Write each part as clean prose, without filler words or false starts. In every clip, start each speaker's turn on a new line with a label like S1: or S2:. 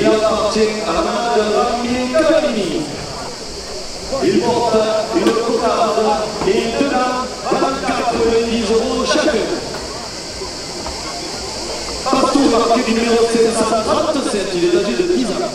S1: Il appartient à la main de Rami Cavallini. Il porte une cocarde et deux dames à 90 € chacun. Partout marqué du numéro 537, il est âgé de 10 ans.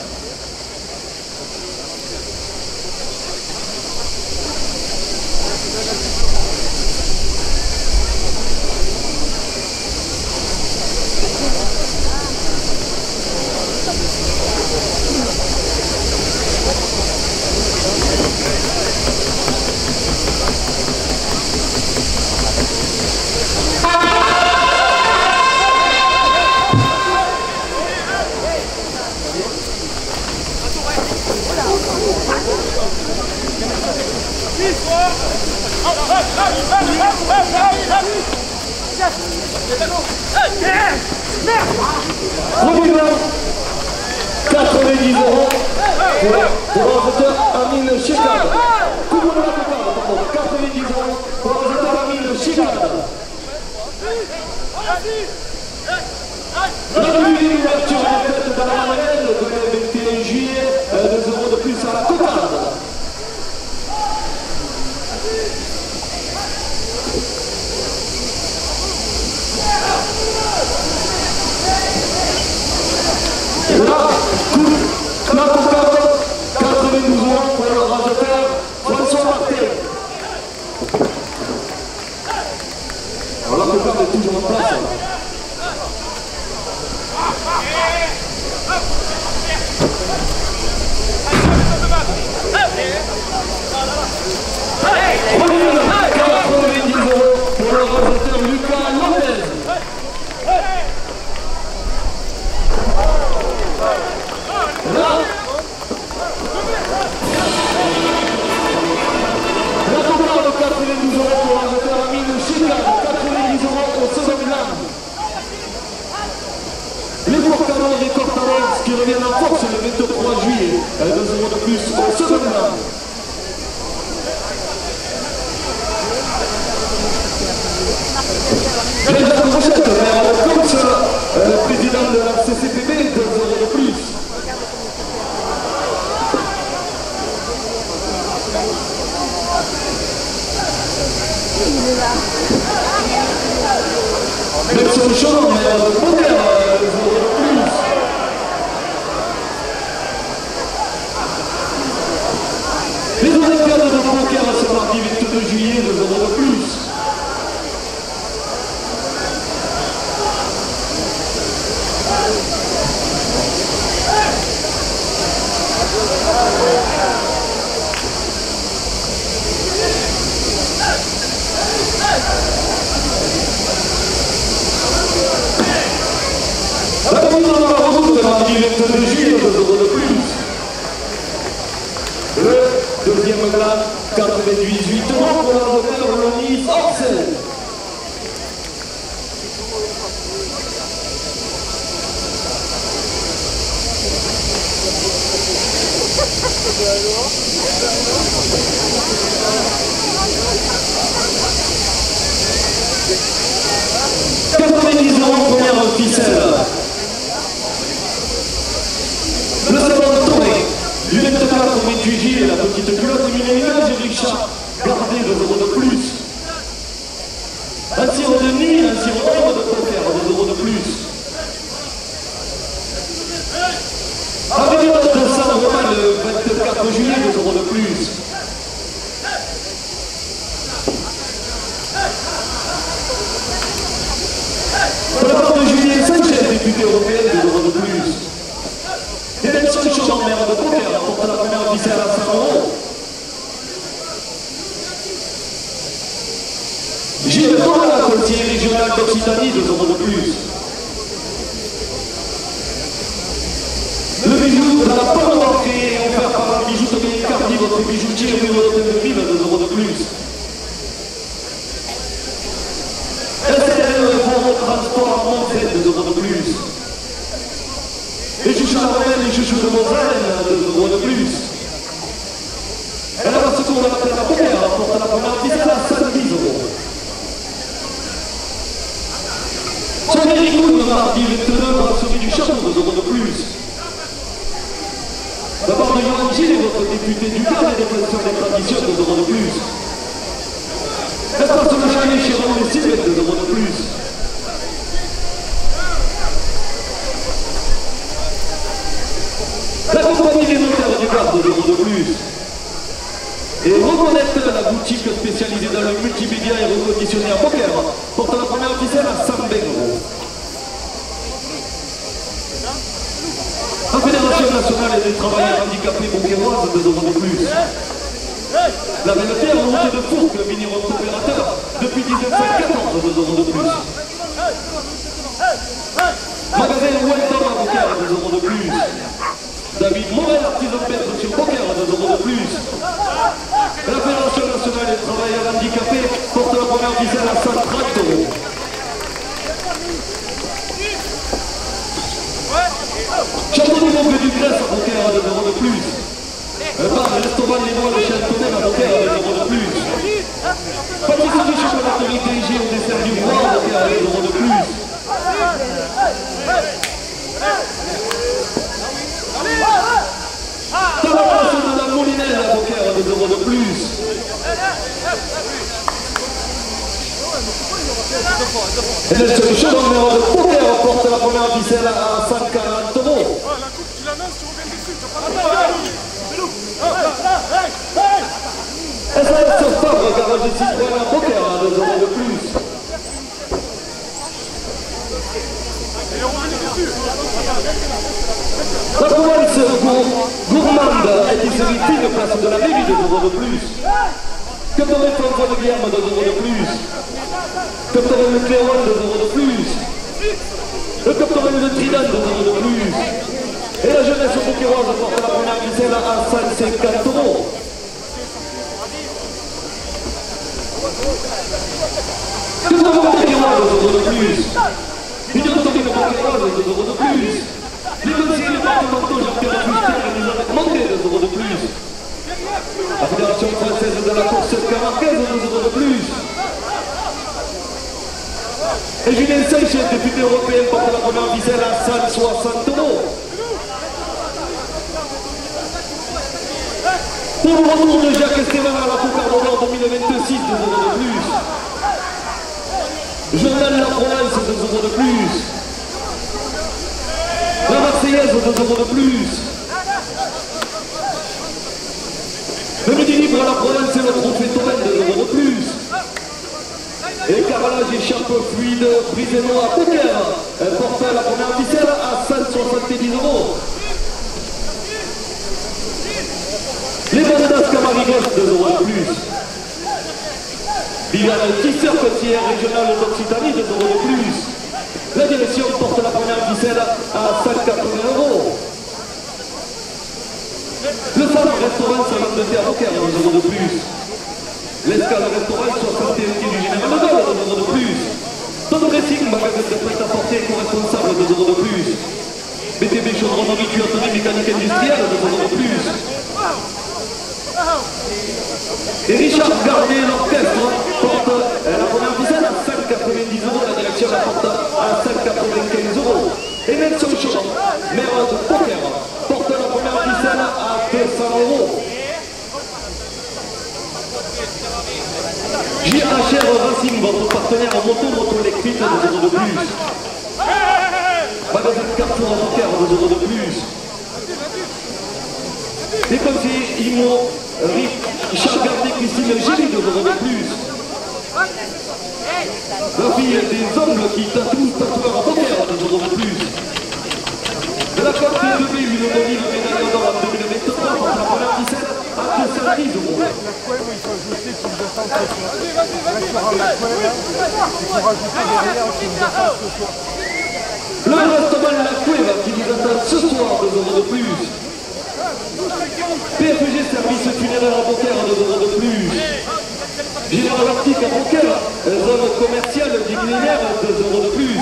S1: Revenons 90 € pour l'ordinateur Amine Chekad. Couvrons la cocarde, pardon, 90 € pour l'ordinateur Amine Chekad. La deuxième ouverture est faite dans la manette de le 21 juillet, 2 € de plus à la cocarde. La cocarde, 92 € pour le rasateur François Martin. Alors la cocarde est toujours en place. Revenons 90 € pour le rasateur Lucas Lopez. La cocarde, 92 € pour l'ordinateur Amine Chekad, 90 € au second lame. Les porte-canons des Cortarons qui reviennent en force le 23 juillet, 2 € de plus au second lame. Déjà Rochette, comme le président de la CCPB, 2 € de plus. Même sur le chemin, de poker, 2 € de plus. Les Olympiades de poker ce mardi 22 juillet, 2 € de plus. La commune de la route de mardi 22 juillet, 2 € de plus. Le deuxième glane, 98 € pour l'ordinateur Lonis Orcel. Première ficelle. Le salon Toré, du 24 au 28 juillet, la petite culotte millénaire et Richard, gardé 2 € de plus. Un sirop de nuit, un sirop d'ombre de poker, 2 € de plus. Avec une note de Saint-Romain le 24 juillet, 2 € de plus. Pour la part de Julien Sanchez, député européen, 2 € de plus. Élection de chambre en mer de poker, apporte la première officielle à 5 €. Gilles Thomas, conseiller régional d'Occitanie, 2 € de plus. Le bijou de la pomme créé et offert par la bijouterie Cardi, votre bijoutier au niveau d'hôtel de ville, 2 € de plus. Transport à Montréal, 2 € de plus. Les chouchous d'Armel, les chouchous de Montréal, 2 € de plus. Elle a ce tour de la tête à poker, elle apporte la première officielle à 110 €. Son Eric Moon, mardi 22, brasserie du château, 2 € de plus. notre député du garde et défenseur des traditions, 2 euros de plus. Espace de Chalet chez Raoul et Sylvette, 2 euros de plus. La compagnie des notaires du garde, 2 euros de plus. Et Reconnect, la boutique spécialisée dans le multimédia et reconditionné en poker, porte la première ficelle à 120 euros. La Fédération nationale des travailleurs handicapés bourguéroise, 2 euros de plus. La Belleterre, montée de Fourques, vigneron coopérateur, depuis 1914, 2 euros de plus. Magasin Welton à Beaucaire, 2 euros de plus. David Morel, artisan peintre sur Beaucaire, 2 euros de plus. La Fédération nationale des travailleurs handicapés porte la première ficelle à 130 euros. Château du Mont du Grèce à Beaucaire, 2 euros de plus. Bar restaurant Les Noix, le Châteaunet à Beaucaire, 2 euros de plus. Pâtisserie chocolaterie DG au dessert du roi à Beaucaire, 2 euros de plus. Tabac de la Moulinelle à Beaucaire, 2 euros de plus. Et le seul numéro de Beaucaire porte la première ficelle à 140 euros. SAS Fabre, garage de Citroën à Beaucaire, 2 euros de plus. La province gourmande épicerie fine, place de la mairie, 2 euros de plus. Captorel François de Guilherme, 2 euros de plus. Captorel de Cléron, 2 euros de plus. Le Captorel de Trident, 2 euros de plus. Et la jeunesse beaucairoise porte la première ficelle à 150 euros. Que nous avons beaucairoise, 2 euros de plus. Une autorité beaucairoise, 2 euros de plus. Les conseillers départementaux Jean-Pierre Fuster nous ont demandé 2 euros de plus. La Fédération française de la course camarguaise, 2 euros de plus. Et Julien Seychelles, député européen, porte la première ficelle à 160 euros. Pour le retour de Jacques Esteban à la Coupe d'Or 2026, 2 euros de plus. Journal La Provence, 2 euros de plus. La Marseillaise, 2 euros de plus. Le Midi Libre à la Provence et le Trophée Thomain, 2 euros de plus. Et carrelage échappe fluide Briseno à Beaucaire porte la première ficelle à 170 euros. Les bandanas Camarigos, 2 euros de plus. Viviane Tisseur, conseillère régionale d'Occitanie, 2 euros de plus. La direction porte la première ficelle à 180 euros. Le salon restaurant Salon de Terre Beaucaire, 2 euros de plus. L'escale restaurant 61 du Général de Gaulle, 2 euros de plus. Ton dressing, magasin de prêt-à-porter co-responsable, 2 euros de plus. BTB chaudronnerie, tuyauterie, mécanique industrielle, 2 euros de plus. Et Richard Garnier, l'orchestre, porte la première ficelle à 190 euros, la direction la porte à 195 euros. Et Nelson Chaud, maire de Beaucaire, porte la première ficelle à 200 euros. JHR Racing, votre partenaire en moto électrique, 2 euros de plus. Magasin de Carrefour à Beaucaire, 2 euros de plus. Les conseillers Imo, Richard Garnier, Christine Gély, 2 euros de plus. La fille des ongles qui tatoue, tatoueur à Beaucaire, 2 euros de plus. De la Côte de une Bonnie, le médaillon d'or en 2023, pour la première ficelle à 210 euros. Le restaurant La Cueva qui nous attend ce soir, 2 euros de plus. PFG service funéraire à Beaucaire, 2 euros de plus. Général Arctique à Beaucaire, zone commerciale du millénaire, 2 euros de plus.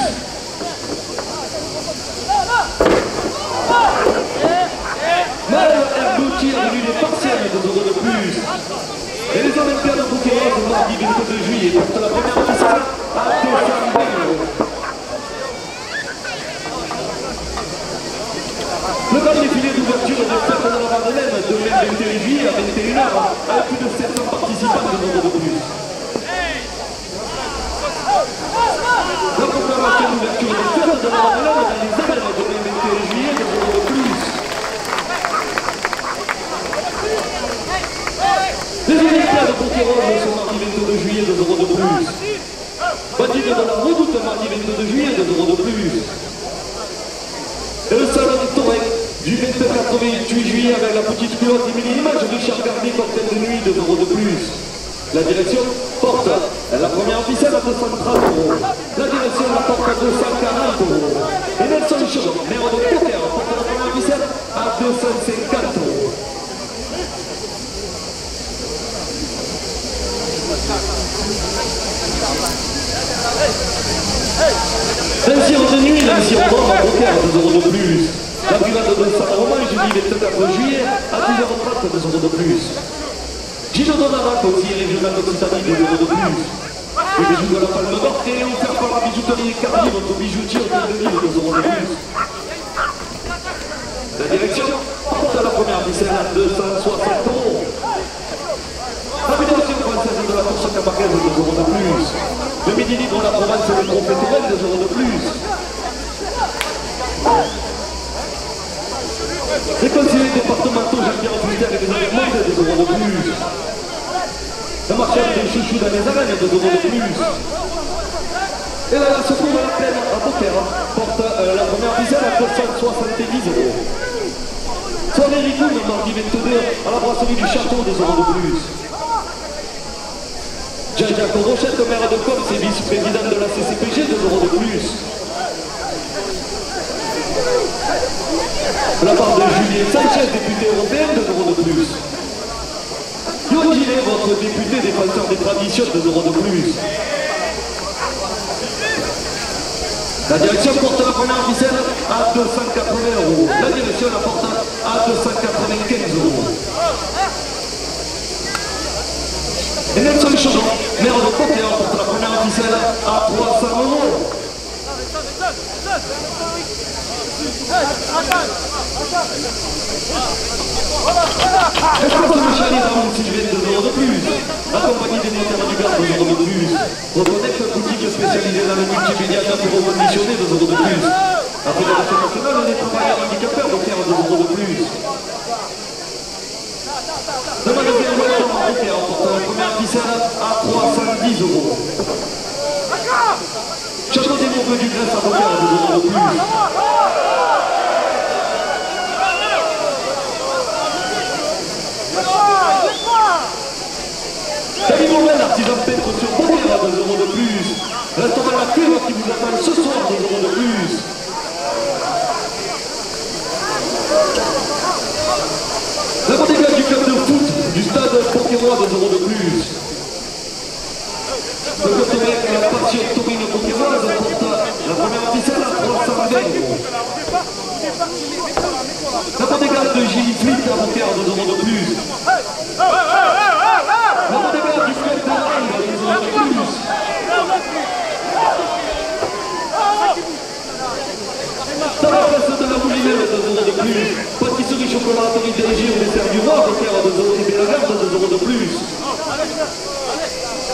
S1: Mal Herbouti a réglé les partiels, 2 euros de plus. Et les Olympiades beaucairoises, mardi 22 juillet, portent la première ficelle à 220 euros. Le grand défilé d'ouverture de fête de la Madeleine, demain 21 juillet à 21h, avec plus de 700 participants de nombre de plus. La proclamation d'ouverture des fêtes de la Madeleine dans les arènes demain 21 juillet de nombre de plus. Les Olympiades de Pokémon sont mardi 22 juillet de 0 de plus. Baptiste de la Redoute mardi 22 juillet de 0 de plus. Et le salon du Torrent du 24-28 juillet avec la petite culotte et mini-image Richard Garnier, cocktail de nuit de 0 de plus. La direction porte la première ficelle à 230 €. La direction la porte à 240 €. Et Nelson Chaud, maire de Poker, porte la première ficelle à 250 €. Ainsi retenu, la mission d'homme à Poker à 2 € de plus. La brigade de Saint-Romain, jeudi 24 juillet à 10h30 2 € de plus. Gino Donavac, conseiller régional d'Occitanie, 2 € de plus. Les bijoux de la Palme d'Or, créés ou offerts par la bijouterie Cardi, votre bijoutier au de Lille, 2 € de plus. La direction porte à la première ficelle à 260 €. La Fédération française de la course camarguaise, 2 € de plus. Le Midi Libre, la Provence et le Trophée Tourelle, 2 € de plus. Les conseillers départementaux Jean-Pierre Fuster et les Allemands, 2 € de plus. La marchande des chouchous dans les arènes, 2 € de plus. Et la secours de la plaine à Poker porte la première ficelle à 270 €. Soirée Ricoune, mardi 22 à la brasserie du Château, 2 € de plus. Jean-Jacques Rochette, maire de Coms et vice-président de la CCPG, 2 € de plus. De la part de Julien Sanchez, député européen, 2 € de plus. Yon Gillet, votre député défenseur des traditions, 2 € de plus. La direction porte la première ficelle à 280 €. La direction la porte à 295 €. Et Nelson Chaudon, maire de Poker, porte la première ficelle à 300 €. L'espace de Michel Raoul Sylvain, 2 € de plus. La compagnie des notaires du Gard, 2 € de plus. Reconnect, boutique spécialisée dans le multimédia pour reconditionner, 2 € de plus. La Fédération nationale des travailleurs handicapés, Poker, 2 € de plus. Le magasin Wellcome à Poker porte la première ficelle à 310 €. Château des Mourgues du Grèce à Poker, 2 € de plus. Salut Morel, artisan peintre sur Poker, 2 € de plus. Restaurant La Cuve qui vous attend ce soir, 2 € de plus. La bodega du club de foot du stade Pokérois, 2 € de plus. Le club de la passion taurine pokéroise porte la première ficelle à 320 €. La bodega de Gilles Flick à Poker, 2 € de plus. La bodega du club de Rennes, 2 € de plus. Dans la place de la Moulinette, 2 € de plus. Pâtisserie chocolaterie dirigée au dessert du roi, Poker, 2 € et Bélagarde, 2 € de plus.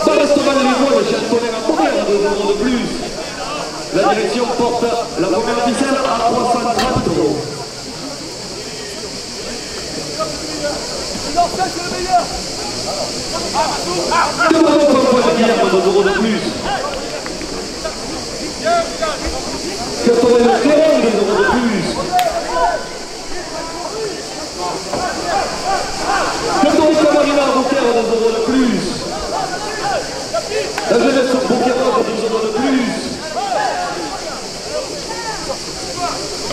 S1: Dans le restaurant Les Voiles, Châteauneuf à Poker, 2 € de plus. La direction porte la première ficelle à 330 €. Que pour le convoi de Guillerme, 2 € de plus. Que pour le Clément, 2 € de plus. Que pour le Camarina à Poker, 2 € de plus. La jeunesse au Pokéroise, 2 € de plus.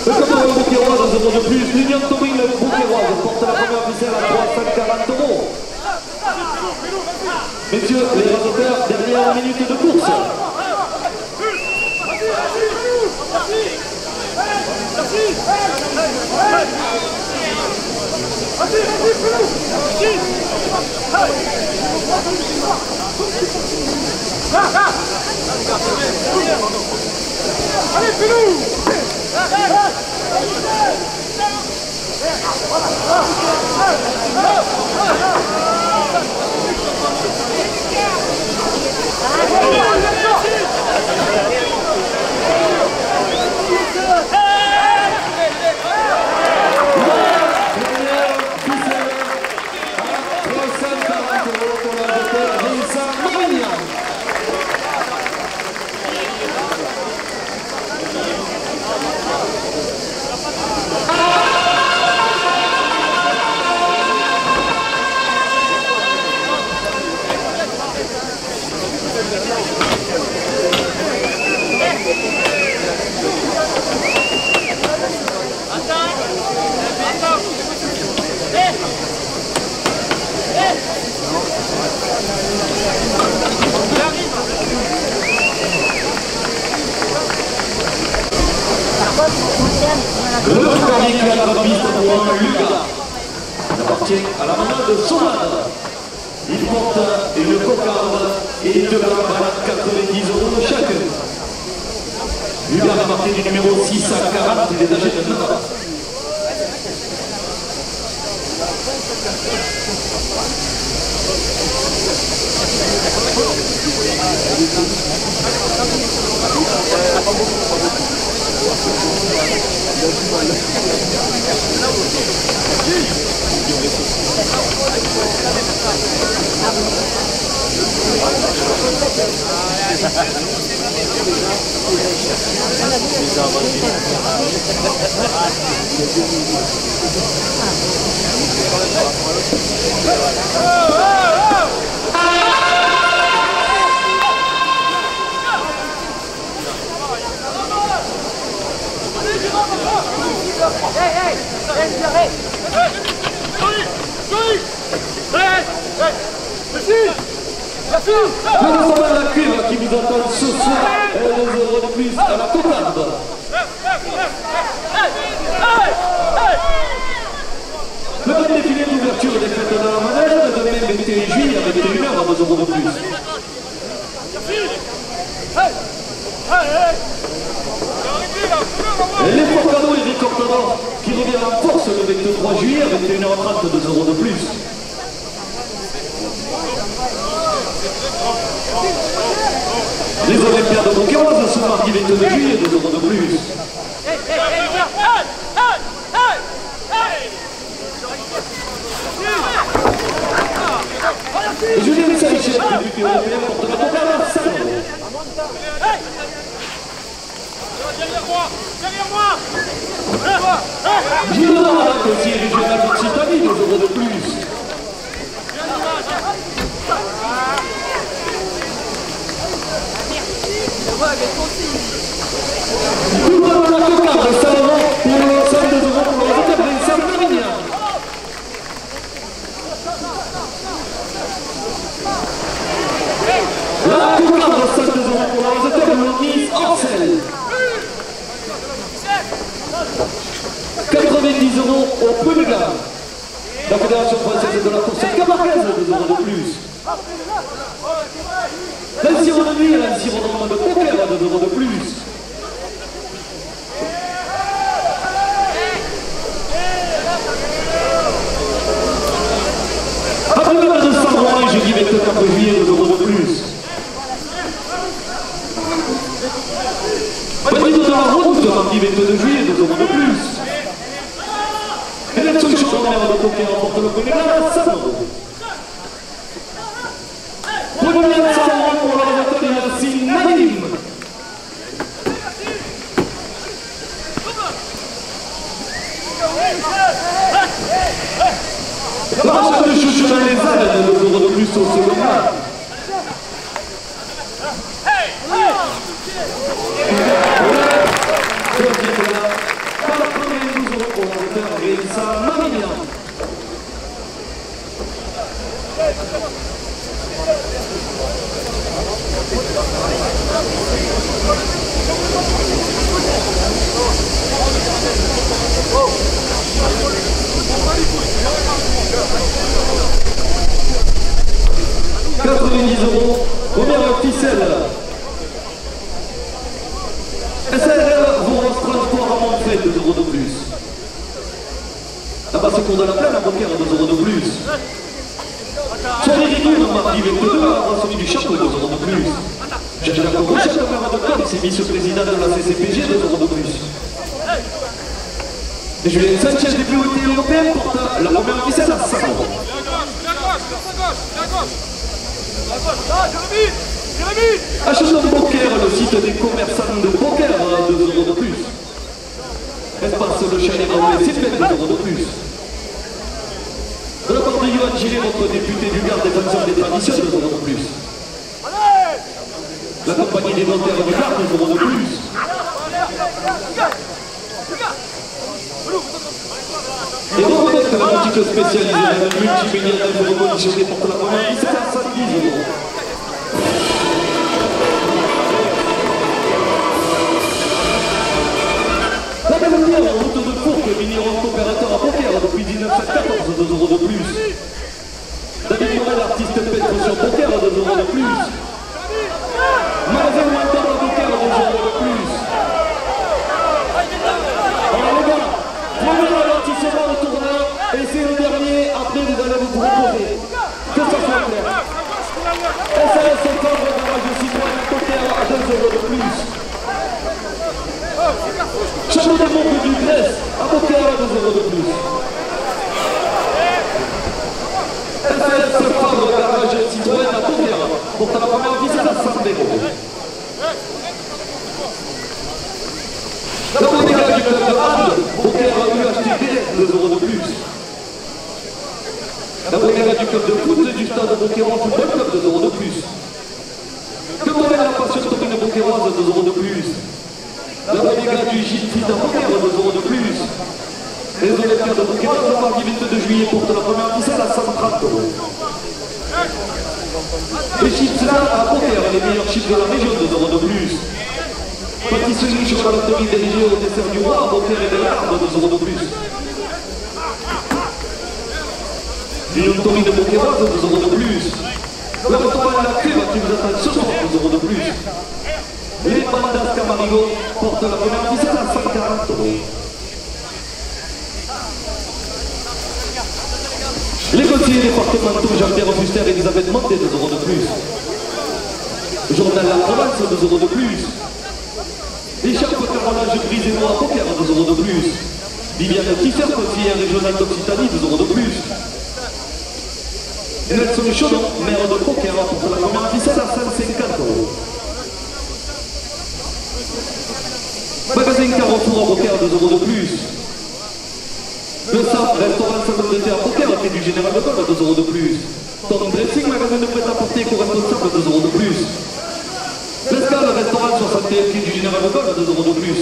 S1: Le Camarina au Pokéroise, 2 € de plus. L'Union Taurine Pokéroise porte la première ficelle à 340 €. Messieurs les radoteurs, dernière minute de course.
S2: Allez, fais-nous!
S1: Le premier qui a la piste pour un Lucas. Il appartient à la main de Somad. Il porte une cocarde et deux barres à 90 € chacun. Lucas a marqué du numéro 6 à 40, il est âgé de 9 ans. Le de la cuve qui vous attend ce soir et 2 € de plus à la cocarde. Le grand défilé d'ouverture des fêtes de la manège, de même 21 juillet avec 21h à 2 € de plus. Et les faux cadeaux et récoltadors qui reviennent en force le 23 juillet avec 21h30 2 € de plus. Les Olympiades de Boqueroise ce mardi 22 juillet 2 € de plus. Et Julien Saïchet, député européen, porte la cocarde à 5 €.
S2: Derrière moi.
S1: Gilles Narac aussi, régional d'Occitanie, 2 € de plus. Tout le monde la cocarde, 100 € pour l'ensemble 2 € pour les hôtels Vincent Marignan. La cocarde, 102 € pour les hôtels Nice Orcel. 90 € au prix de gamme. La Fédération française de la course camargaise, 2 € de plus. L'environnement et l'environnement de poker, 2 € de plus. Après le de Saint-Romain, jeudi 24 juillet, 2 € de plus. Bandit de la route, mardi 22 juillet, 2 € de plus. Élection championnat de poker remporte le premier gamme à 100 €. Premier gamme à 100 € pour l'organisateur de Yassine Nadim. Marche de chouchou dans les ailes, 2 € de plus au second gamme. Par la première 12 € pour l'organisateur Vincent Marignan. « 90 €, première ficelle. SRL vous transport à Montfray, 2 € de plus. La base seconde à la plaine, un poker à 2 euros de plus. Sur les rigoles, on marque avec 2 à la celui du chapeau, 2 euros de plus. Jacques Rochette, le maire de Côte, s'est mis vice-président de la CCPG, 2 euros de plus. Et Julien Sanchez, député européen, porte la première officielle à 5 euros. Achetons Poker, le site des commerçants de poker, 2 euros de plus. Espace le chalet dans les sites, 2 euros de plus. De la part de Yoann Gillet, votre député du Gard, défenseur des traditions, 2 euros de plus. La compagnie des notaires du Gard, 2 euros de plus. Et donc, la boutique spécialisée dans le multimilliardaire de reconditionné pour la première visite à 110 euros. La Galatière, en route de Fourques, vigneron coopérateur à poker depuis 1914, 2 euros de plus. David Morel, artiste peintre sur poker, 2 euros de plus. Magasin Walter à poker, 2 euros de plus. Alors les gars, premier avertissement au tournoi, et c'est le dernier, après vous allez vous proposer. Que ça soit clair. SAS Centre, garage de Citroën à poker à 2 euros de plus. Château des Monts du Grèce, à poker à 2 euros de plus. SAS Fabre, garage Citroën à poker, pour ta première visite à 5 euros. La boutière du club de hand, poker à UHTB, 2 euros de plus. La boutière du club de foot du stade Boquerois Football Club, 2 euros de plus. Que connaît la passion taurine boqueroise, 2 euros de plus. La boutière du gîte fils d'un poker, 2 euros de plus. Les Olympiades de Boquerois, le mardi 22 juillet, portent la première ficelle à 130 euros. Les chips là à poker, les meilleurs chips de la région, 2 euros de plus. Pâtisserie, chocolaterie dirigée au dessert du roi, poker et des larmes, 2 euros de plus. Une taurine de Boqueroise, 2 euros de plus. Le restaurant à la crème qui vous attend ce soir, 2 euros de plus. Les bandas Camarigo portent la première ficelle à 140 euros. Les conseillers départementaux Jean-Pierre Fuster et Elisabeth Monté, 2 euros de plus. Journal La Provence, 2 euros de plus. Écharpe carrelage brisé noir poker, 2 euros de plus. Viviane Kisser, conseillère régionale d'Occitanie, 2 euros de plus. Nelson Chaudon, maire de poker, pour la première ficelle à 150 euros. Magasin Carrefour à poker, 2 euros de plus. Le SAP, restaurant salon de thé à poker, prix du Général de Gaulle, 2 euros de plus. Tom Dressing, magasin de prêt-à-porter co-responsable, 2 euros de plus. L'Escale, restaurant 61, prix du Général de Gaulle, 2 euros de plus.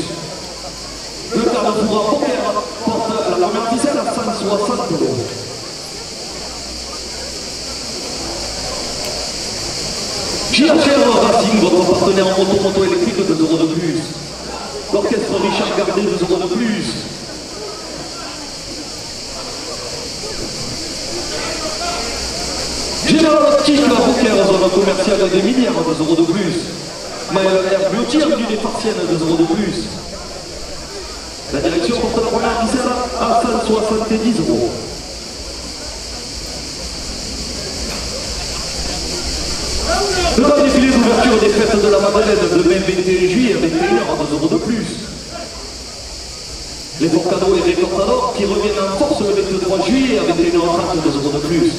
S1: Le Carrefour à poker porte la première ficelle à 160 euros. JHR Racing, votre partenaire en moto électrique, 2 euros de plus. L'orchestre Richard Gardé, 2 euros de plus. Général Optique, la poker, zone commerciale des milliards, 2 euros de plus. Maël Air Beauty, rue des Farciennes, 2 euros de plus. La direction porte la première ficelle à 170 euros. Le grand défilé d'ouverture des fêtes de la Madeleine de mai 21 juillet à 21h, 2 euros de plus. Les bons cadeaux et les récords qui reviennent en force le 23 juillet à 21h30, 2 euros de plus.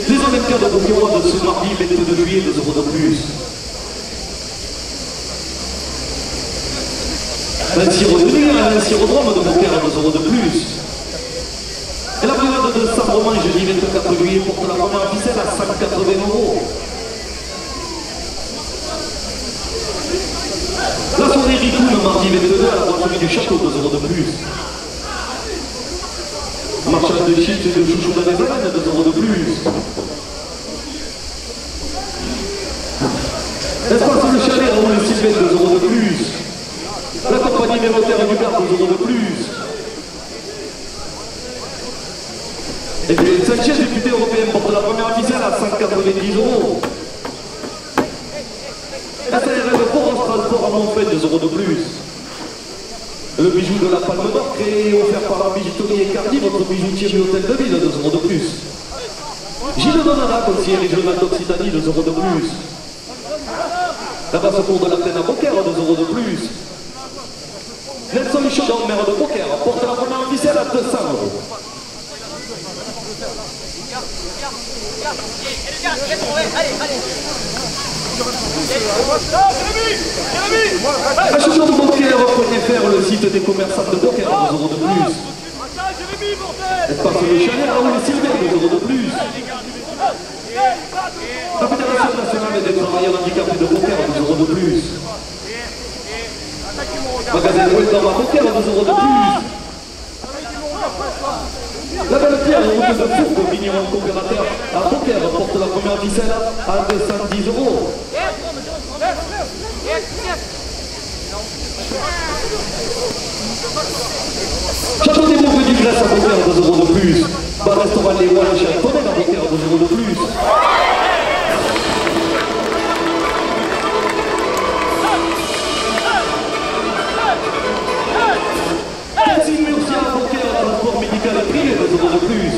S1: Les Olympiades de Boquerois de ce mardi 22 juillet, 2 euros de plus. Un cirodrome de Boquerois, 2 euros de plus. Et la brigade de Saint-Romain, jeudi 24 juillet, porte la première ficelle à 180 euros. La soirée Ricou, le mardi 22 à la brasserie du Château, 2 euros de plus. Marchand de chips et de chouchou dans les arènes, 2 euros de plus. Espace le chalet, Raoul et Sylvain, 2 euros de plus. La compagnie des notaires du Gard, 2 euros de plus. Et puis Sanchez, député européen, porte la première ficelle à 190 euros. SARL Port Transport à Montfait, 2 euros de plus. Le bijou de la Palme d'Or, créé et offert par la bijouterie Ecardi, votre bijoutier du hôtel de ville, 2 € de plus. Gilles Donada, conseiller régional d'Occitanie, 2 € de plus. La basse cour de la plaine à Beaucaire, 2 € de plus. Nelson Chaudon, maire de Beaucaire, porte la première ficelle à 200 €. La chaussure de Beaucaire, prenez faire le site des commerçants de Beaucaire, 2 € de plus. Espace de Chanel, Raoul et Sylvain, 2 € de plus. La Fédération nationale des travailleurs handicapés de Beaucaire, 2 € de plus. Magasin Wendom à Beaucaire, 2 € de plus. La belle pierre, route de Fourques, vigneron coopérateur à Beaucaire, porte la première ficelle à 210 €. Château des Bouffes du Grèce à Beaucaire, 2 € de plus. Bar restaurant Les Rois chez Antonin à Beaucaire, 2 € de plus. Transport médical et privé, 2 € de plus.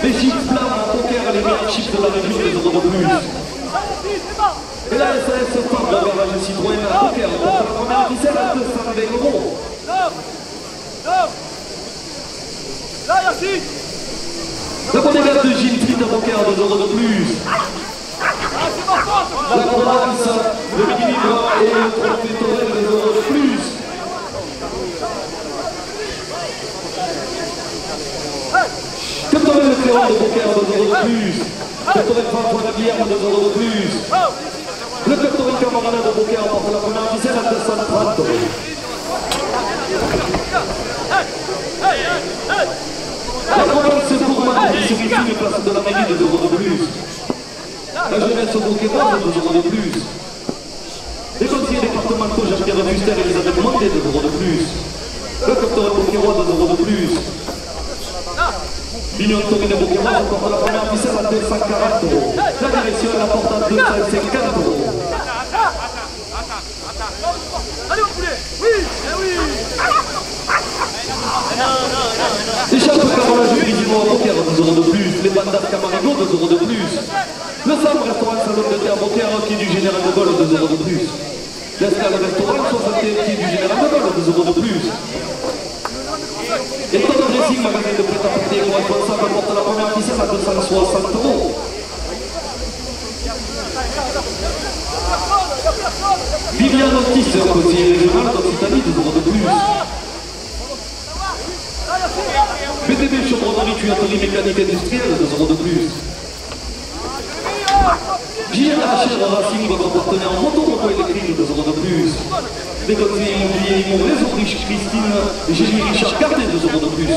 S1: Les chips plats à Beaucaire, les meilleurs chips de la région, 2 € de plus. Et la SAS Ford, le garage Citroën à Beaucaire, porte la première ficelle à 220 €.
S2: Là, Yacine.
S1: La bodega de Gilles Frites à Beaucaire, 2 € de plus. La Provence, le mini-libre et le trophée Torel, 2 € de plus. Le Cléron de Beaucaire, 2 € de plus. Le Torel François Labière, 2 € de plus. Le Torel Camarana de Beaucaire porte la première ficelle à 230 €. La province Gourmand, qui se situe une place de la mairie, 2 € de plus. La jeunesse beaucairoise, 2 € de plus. Les conseillers départementaux Jean-Pierre Fuster et Elisabeth Monté, 2 € de plus. Le Torel Beaucairois, 2 € de plus. L'Union Taurine Beaucairoise porte la première ficelle à 240 €. La direction la porte à 250 €.
S2: Allez au poulet. Oui, oui.
S1: Les châteaux Camarage Brisimo à Beaucaire, 2 € de plus. Les bandas Camarigo, 2 € de plus. Le Sam restaurant Salon de Terre Beaucaire, qui du Général de Gaulle, 2 € de plus. L'Escale restaurant 61, qui du Général de Gaulle, 2 € de plus. Et Tom Dressing, magasin de prêt-à-porter responsable, porte la première ficelle à 260 €. Viviane Ortiz, conseiller régional d'Occitanie, 2 € de plus. BTB chaudronnerie tuyauterie mécanique industrielle, 2 € de plus. JRHR Racing, votre partenaire en moto électrique, 2 € de plus. Les conseillers immobiliers immobiliers, Riche Christine, Génie Richard Carnet, 2 € de plus.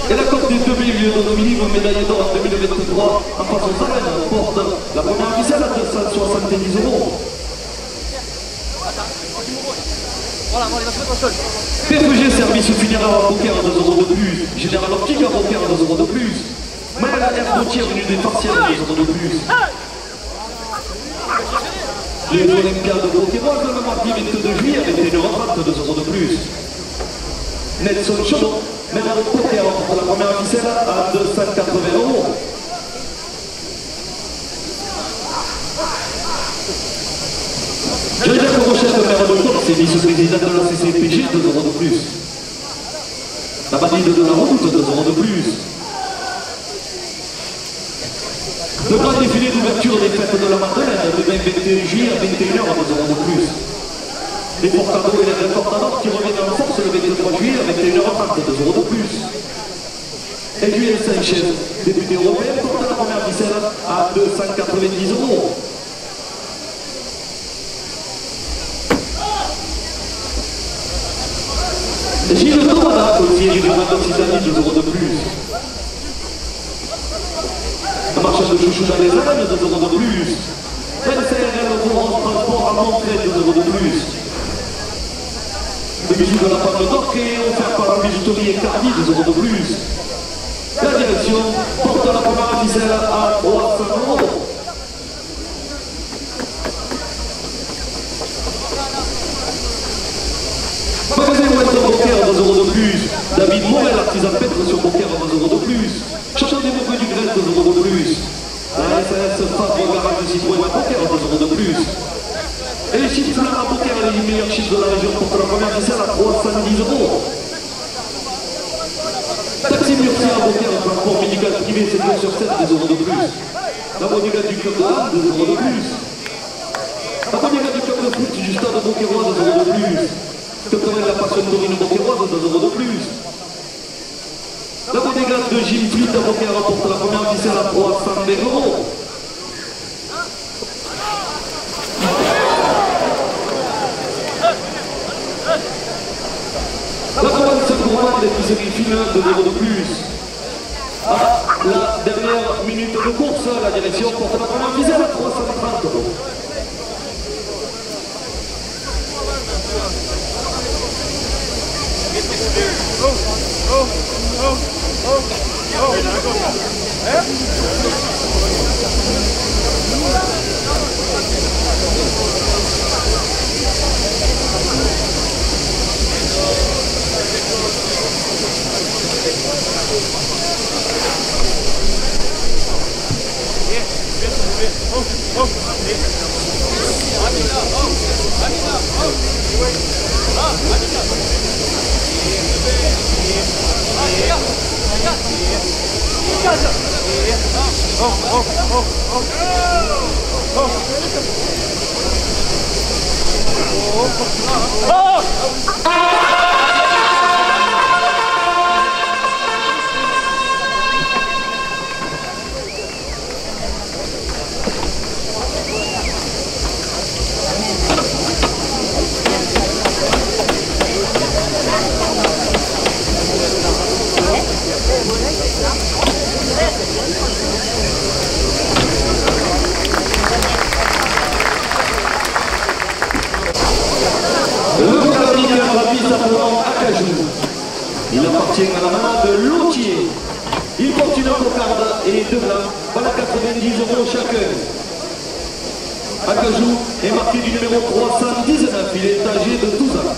S1: Et la Coupe des 2 milieux de Dominique, médaille d'or en 2023, en face aux arènes, porte la première ficelle à 270 €. PFG Service funéraire à Beaucaire, 2 € de plus. Général Optique à Beaucaire, 2 € de plus. Maëla R. Gauthier, venue des partiels, 2 € de plus. Les Olympiades de Beaucairoise, le mardi 22 juillet, avec une retraite, 2 € de plus. Nelson Chaudon, maire de Beaucaire, pour la première ficelle à 280 €. Jean-Jacques Rochette, maire de Côte, c'est vice-président de la CCPG, 2 € de plus. La bandide de la route, 2 € de plus. Le grand défilé d'ouverture des fêtes de la Madeleine, demain 21 juillet à 21 h, 2 € de plus. Les portados et les réportadors qui reviennent en force le 23 juillet avec 1h30, 2 € de plus. Et Guyenne Sanchez, député européen, porte la première ficelle à 290 €. Gilles Tomada, conseiller régional d'Occitanie, 2 € de plus. Le marchage de chouchou dans les arènes, 2 € de plus. NCRL Orange Transport à Montréal, 2 € de plus. Le bijou de la Palme d'Or créé offert par la bijouterie Ecardi, 2 € de plus. La direction porte la première ficelle à 300 €. Magasin Weston Bancaire à 2 € de plus. David Morel, artisan peintre sur Bancaire à 2 € de plus. Chercheur des Bourgogne du Grèce, 2 € de plus. La SAS Fabre Garage de Citroën à Bancaire à 2 € de plus. Et les chiffres là à Bancaire, les meilleurs chiffres de la région pour la première ficelle à 310 €. Taxi Murcia à Bancaire, transport médical privé 7 jours sur 7, 2 € de plus. La bonne du club de l'âme, 2 € de plus. La première du club de foot Justin de Bonquerois, 2 € de plus. Club de la passion de Torino Bonquerois, 2 € de plus. La bodega de Gilles Fleet à Bonquerois rapporte la première ficelle à 305 €. La province gourmande d'épicerie fine, 2 € de plus. À la dernière minute de course, la direction porte la première ficelle à 330 €. Il appartient à la main de Loutier. Il porte une cocarde et 2 blancs, voilà 90 € chacun. Acajou est marqué du numéro 319, il est âgé de 12 ans.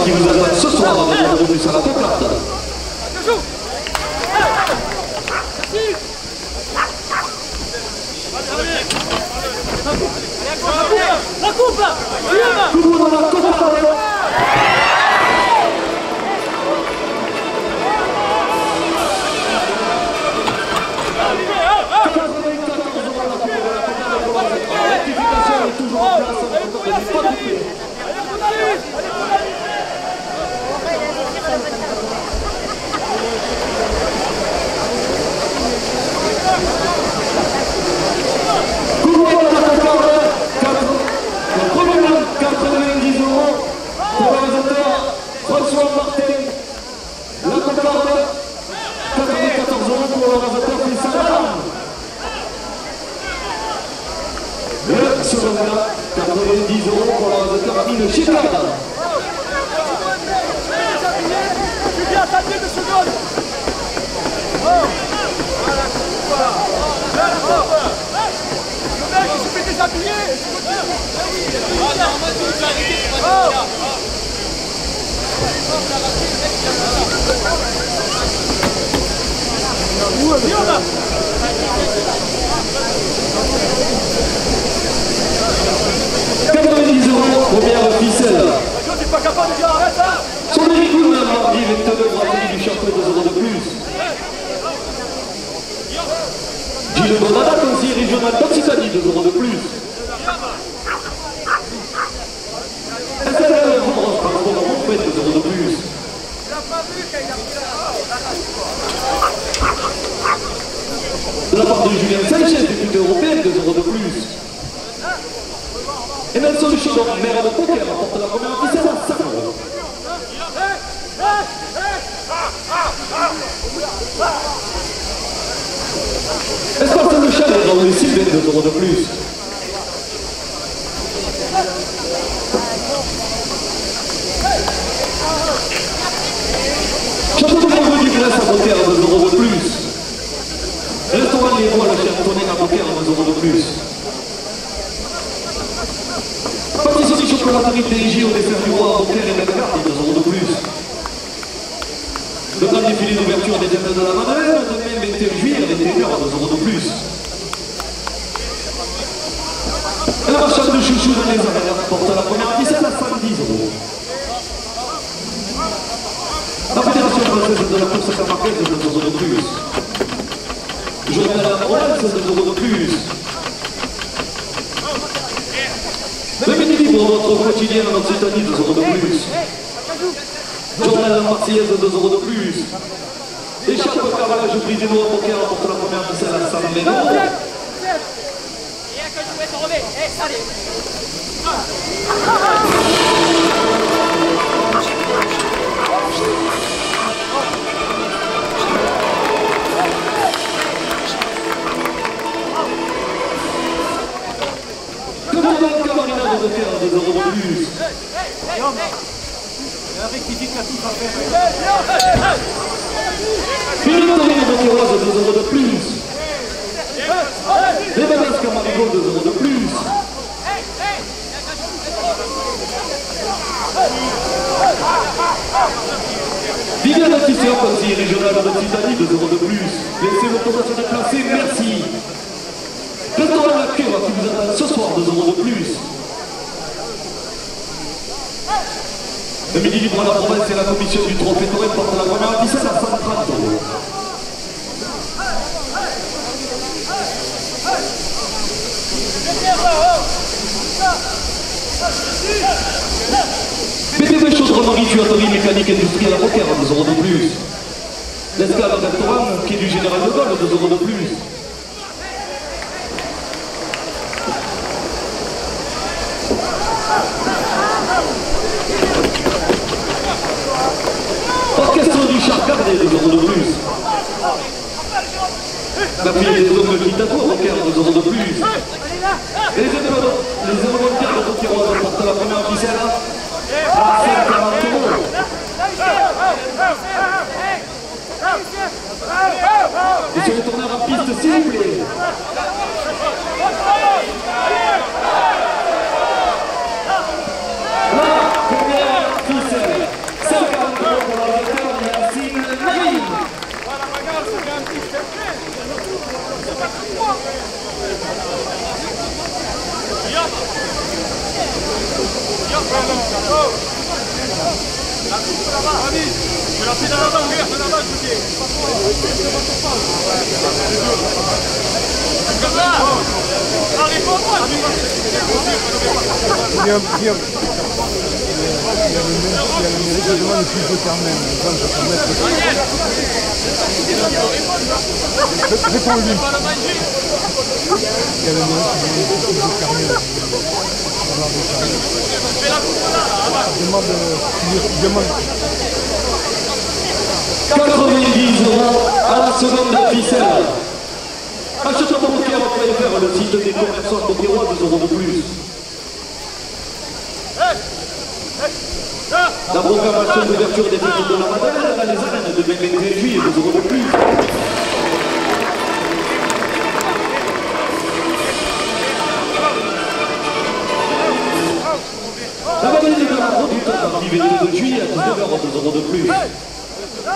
S1: Qui vous attend ce soir dans votre bonus à la cocarde.
S2: La coupe là.
S1: Tout le monde dans la cocarde. Sur la 90 € pour l'organisateur ami de Chicago.
S2: Tu viens taper de secondes. Le mec, il se fait déshabiller.
S1: Première ficelle.
S2: T'es pas capable de dire arrête ça.
S1: Son Ericoun, mardi, vecteur de bracelet du champion 2 € de plus. Gilles Bonada, conseiller régional d'Occitanie, 2 € de plus. SLR Vondros, transport Julien Sanchez, député européen, 2 euros de plus. Et Nelson Chaudon, maire de Poker, remporte la première ficelle à 5 euros. Espace de Chalais, Raoul Sylvain, 2 euros de plus. Château de Montpellier du Grèce à Poker, 2 euros de plus. Restaurant Les Rois, le chef Tonin à Poker, 2 euros de plus. Pâtisserie chocolaterie TIG au dessert du roi à Poker et Bellegarde, 2 euros de plus. Le grand défilé d'ouverture des Jardins de la Madeleine, demain 21 juillet à 21h, 2 euros de plus. Et la marchande de chouchou dans les arènes rapporte la première ficelle à 110 euros. La Fédération française de la course camarguaise, 2 euros de plus. Journal de la Provence, 2 euros de plus. Le midi libre, notre quotidien en Occitanie, 2 euros de plus. Journal de la Marseillaise, 2 euros de plus. Échappe au carrelage brisé noir Poker remporte la première ficelle à 100 euros. Commandant Camarina de Poker, 2 euros de plus.
S2: Rectificatif à faire.
S1: Philippe Torino de Tiroise, 2 euros de plus. Les Badasques à Marigot, 2 euros de plus. Viviane Tisseur, conseiller régional d'Occitanie, 2 euros de plus. Laissez l'autoroute se déplacer, merci. Restaurant La Queue, qui vous attend ce soir, 2 euros de plus. Le midi libre à la province et la commission du trophée Toré porte la première ficelle à 130 euros. PTV Chaudronnerie, tuyauterie mécanique industrielle à Poker, 2 euros de plus. L'escale restaurant, qui est du Général de Gaulle, 2 euros de plus. Orchestre du Charcardé, 2 euros de plus. La fille des hommes de Quitato, Poker, 2 euros de plus. Et les volontaires de Potiroise remportent la première ficelle à 140 euros. Monsieur le tourneur en piste, s'il vous plaît. La première ficelle, 50 euros pour la vainqueur, Yacine Naïm.
S3: Réponds-lui. Demande.
S1: 90 euros à la seconde ficelle. Achetons mon Poker, on peut faire le site des commerçants pokérois, 2 euros de plus. La programmation d'ouverture des fêtes de la Madeleine dans les arènes de 21 juillet, 2 euros de plus. La Madeleine de la produite mardi 22 juillet à 19h, 2 euros de plus.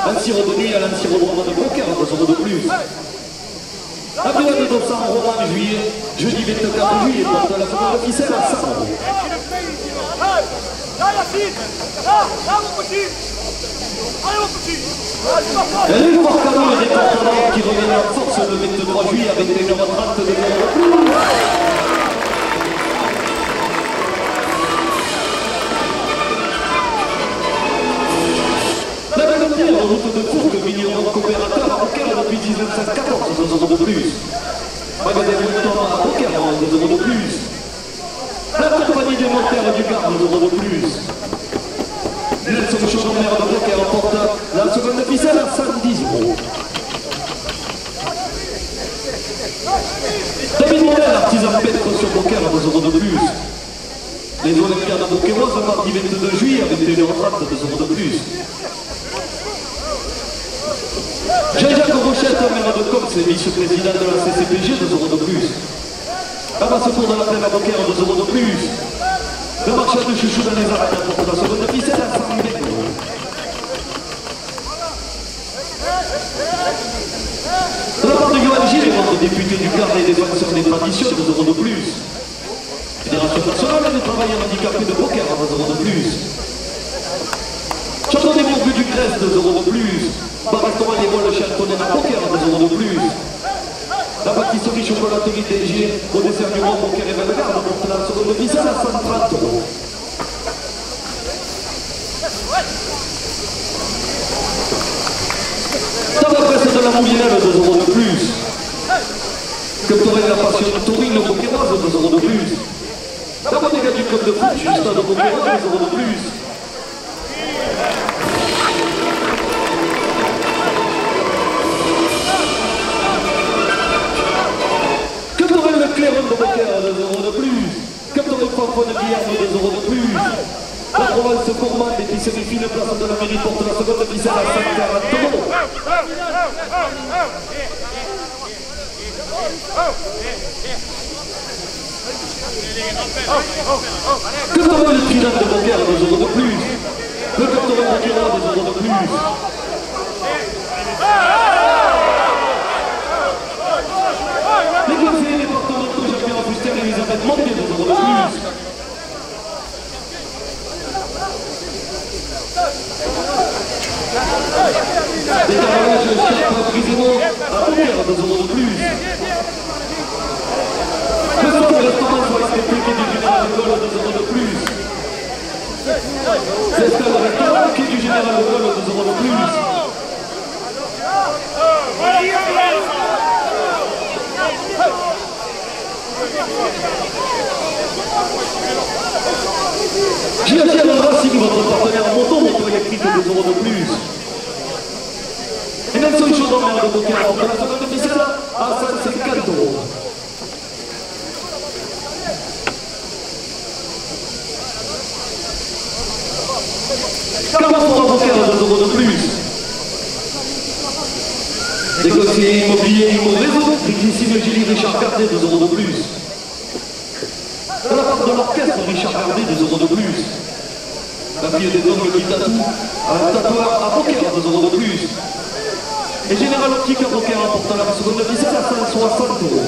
S1: Un sirop de nuit à un sirop de Poker, 2 euros de plus. La douane de Saint-Romain en juillet, jeudi 24 juillet, porte la seconde ficelle à 100 euros.
S2: Là, Yacine. Là, mon petit. Allez, mon petit.
S1: Et les Porcano et les Porcano qui reviennent en force le 23 juillet à 21h30 de l'heure. La Bellegarde en route de Tours, vigneron coopérateur à Poker depuis 1914, 2 euros de plus. Magasin Montauban à Poker, 2 euros de plus. La compagnie des monteurs du Gard, 2 euros de plus. L'une solution de mer de Poker emporte la seconde ficelle à 110 euros. David Morel, artisan peintre sur Poker, 2 euros de plus. Les Olympiades à Boqueroise, mardi 22 juillet avec 21h30, 2 euros de plus. Jean-Jacques Rochette, maire de Cox et vice-président de la CCPG, 2 euros de plus. Amasse-tour de la plaine à Beaucaire, 2 euros de plus. Le marchand de chouchou dans les arrêts apporte la seconde ficelle à 120 euros. De la part de Johan Gilles, votre député du Gard et défenseur des traditions, 2 euros de plus. Fédération nationale des travailleurs handicapés de Beaucaire, 2 euros de plus. Champion des Bourgues du Crest, 2 euros de plus. Bar-restaurant Les Voiles chez Antonin à Beaucaire, 2 euros de plus. La pâtisserie chocolaterie DG au dessert du Rhum Beaucaire et Bellegarde porte la seconde ficelle à 130 euros. Dans la presse de la Moulinelle, 2 euros de plus. Comme t'aurais la passion de Taurine Beaucairoise, 2 euros de plus. La bodega du club de foot, Justin de Beaucairoise, 2 euros de plus. Le Clairon de Beaucaire, 2 euros de plus. Comme dans le Fanfon de Guillerme, 2 euros de plus. La Provence gourmande et qui se défile place de la mairie porte la seconde ficelle à 140 euros. Comme dans le Trinam de Beaucaire, 2 euros de plus. Le Captorin de Guérard, 2 euros de plus. Les conseillers départementaux Jean-Pierre Fuster et Elisabeth Montier, 2 euros de plus. Les caravages Charles Brisement à Beaucaire, 2 euros de plus. Le soir de restaurant sur la réplique du général de Gaulle, 2 euros de plus. L'escale restaurant qui du général de Gaulle, 2 euros de plus. JHL Racing, votre partenaire moto, moto électrique, 2 euros de plus. Et Nelson Chaudron, maire de Beaucaire, porte la seconde ficelle à 150 euros. Carrefour à Beaucaire, 2 euros de plus. Les conseillers immobiliers Immo Réseau, Technicien Gilles Richard Cardet, 2 euros de plus. De la part de l'orchestre Richard Cardet, 2 euros de plus. La fille des ongles qui tatouent, un tatoueur à Beaucaire, 2 euros de plus. Et Général Optique à Beaucaire apporte la seconde ficelle à 160 euros.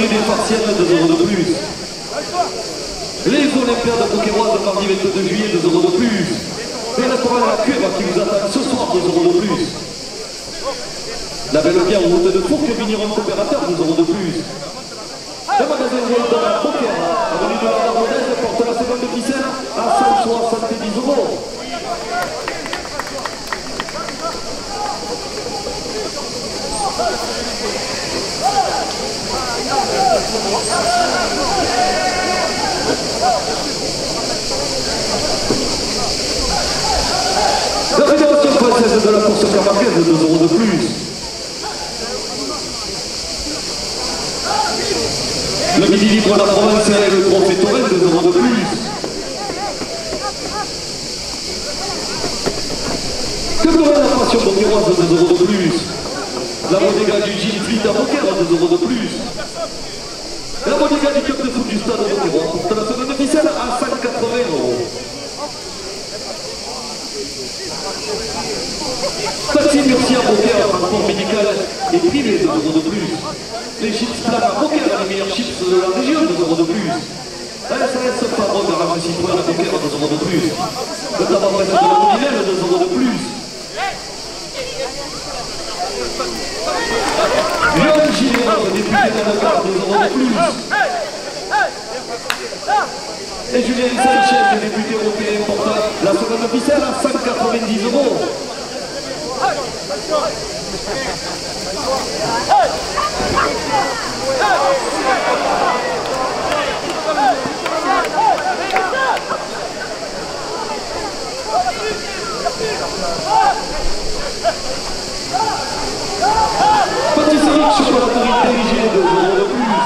S1: Des partiels, 2 euros de plus. Les Olympiades de Beaucairoise, mardi 22 juillet, 2 euros de plus. Et la chorale à la cuve qui vous attend ce soir, 2 euros de plus. La belle bière route de Fourques, vigneron coopérateur, 2 euros de plus. Le magasin Volta à Beaucaire, avenue de la Narbonnaise, porte la seconde ficelle à 170 euros. La Fédération française de la course camarguaise, 2 euros de plus. Le Midi Libre de la Provence et le Trophée Touraine, 2 euros de plus. Que ferait la passion beaucairoise, 2 euros de plus. La bodega du Gilles Fleet à Beaucaire, 2 euros de plus. La bodega du club de foot du stade de Beaucaire porte la seconde ficelle à 180 euros. Taxi Murcia à Beaucaire, transport médical et privé, 2 euros de plus. Les chips planes à Beaucaire, les meilleurs chips de la région, 2 euros de plus. Citroën à Conquer à 2 euros de plus. Le tabac presse de l'immobilier à 2 euros de plus. Lionel Gilles, député d'Anacar à 2 euros de plus. Et Julien Sanchez, député européen, porte la seconde officielle à 190 euros. Pâtisserie chocolaterie dirigée 2 euros de plus.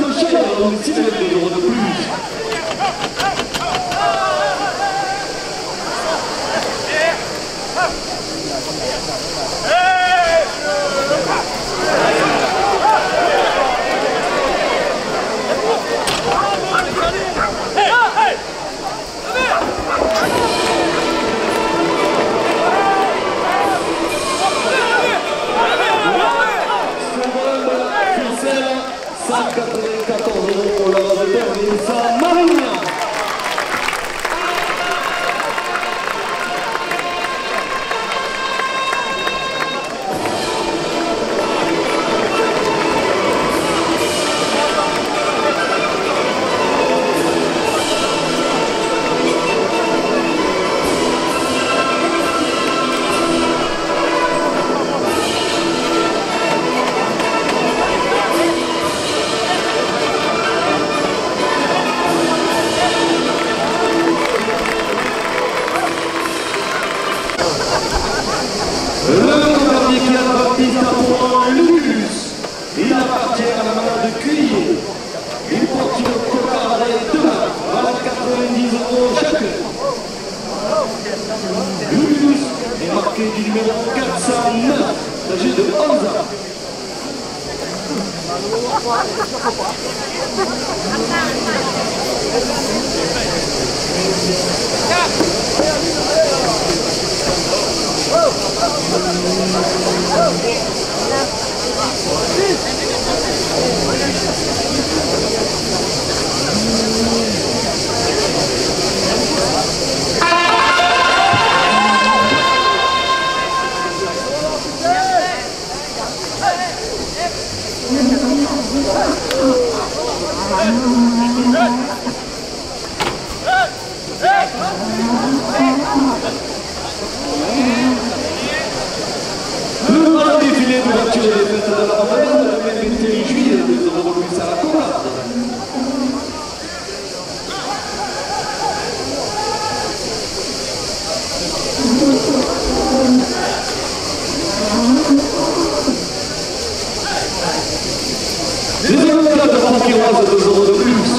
S1: Le cinéma 2 euros de plus. Ficelle, 194 euros pour la Rotterdam et Saint-Marignan. Il appartient à la main de cuir. Il porte une cocarde de 90 euros chacun. Lulus est marqué du numéro 409, âgé de 11 ans. Le défilé de voitures et des fêtes de la Rotterdam le 21 juillet, 2 euros de plus à la Concarde. Les Olympiades de Franquiroise, 2 euros de plus.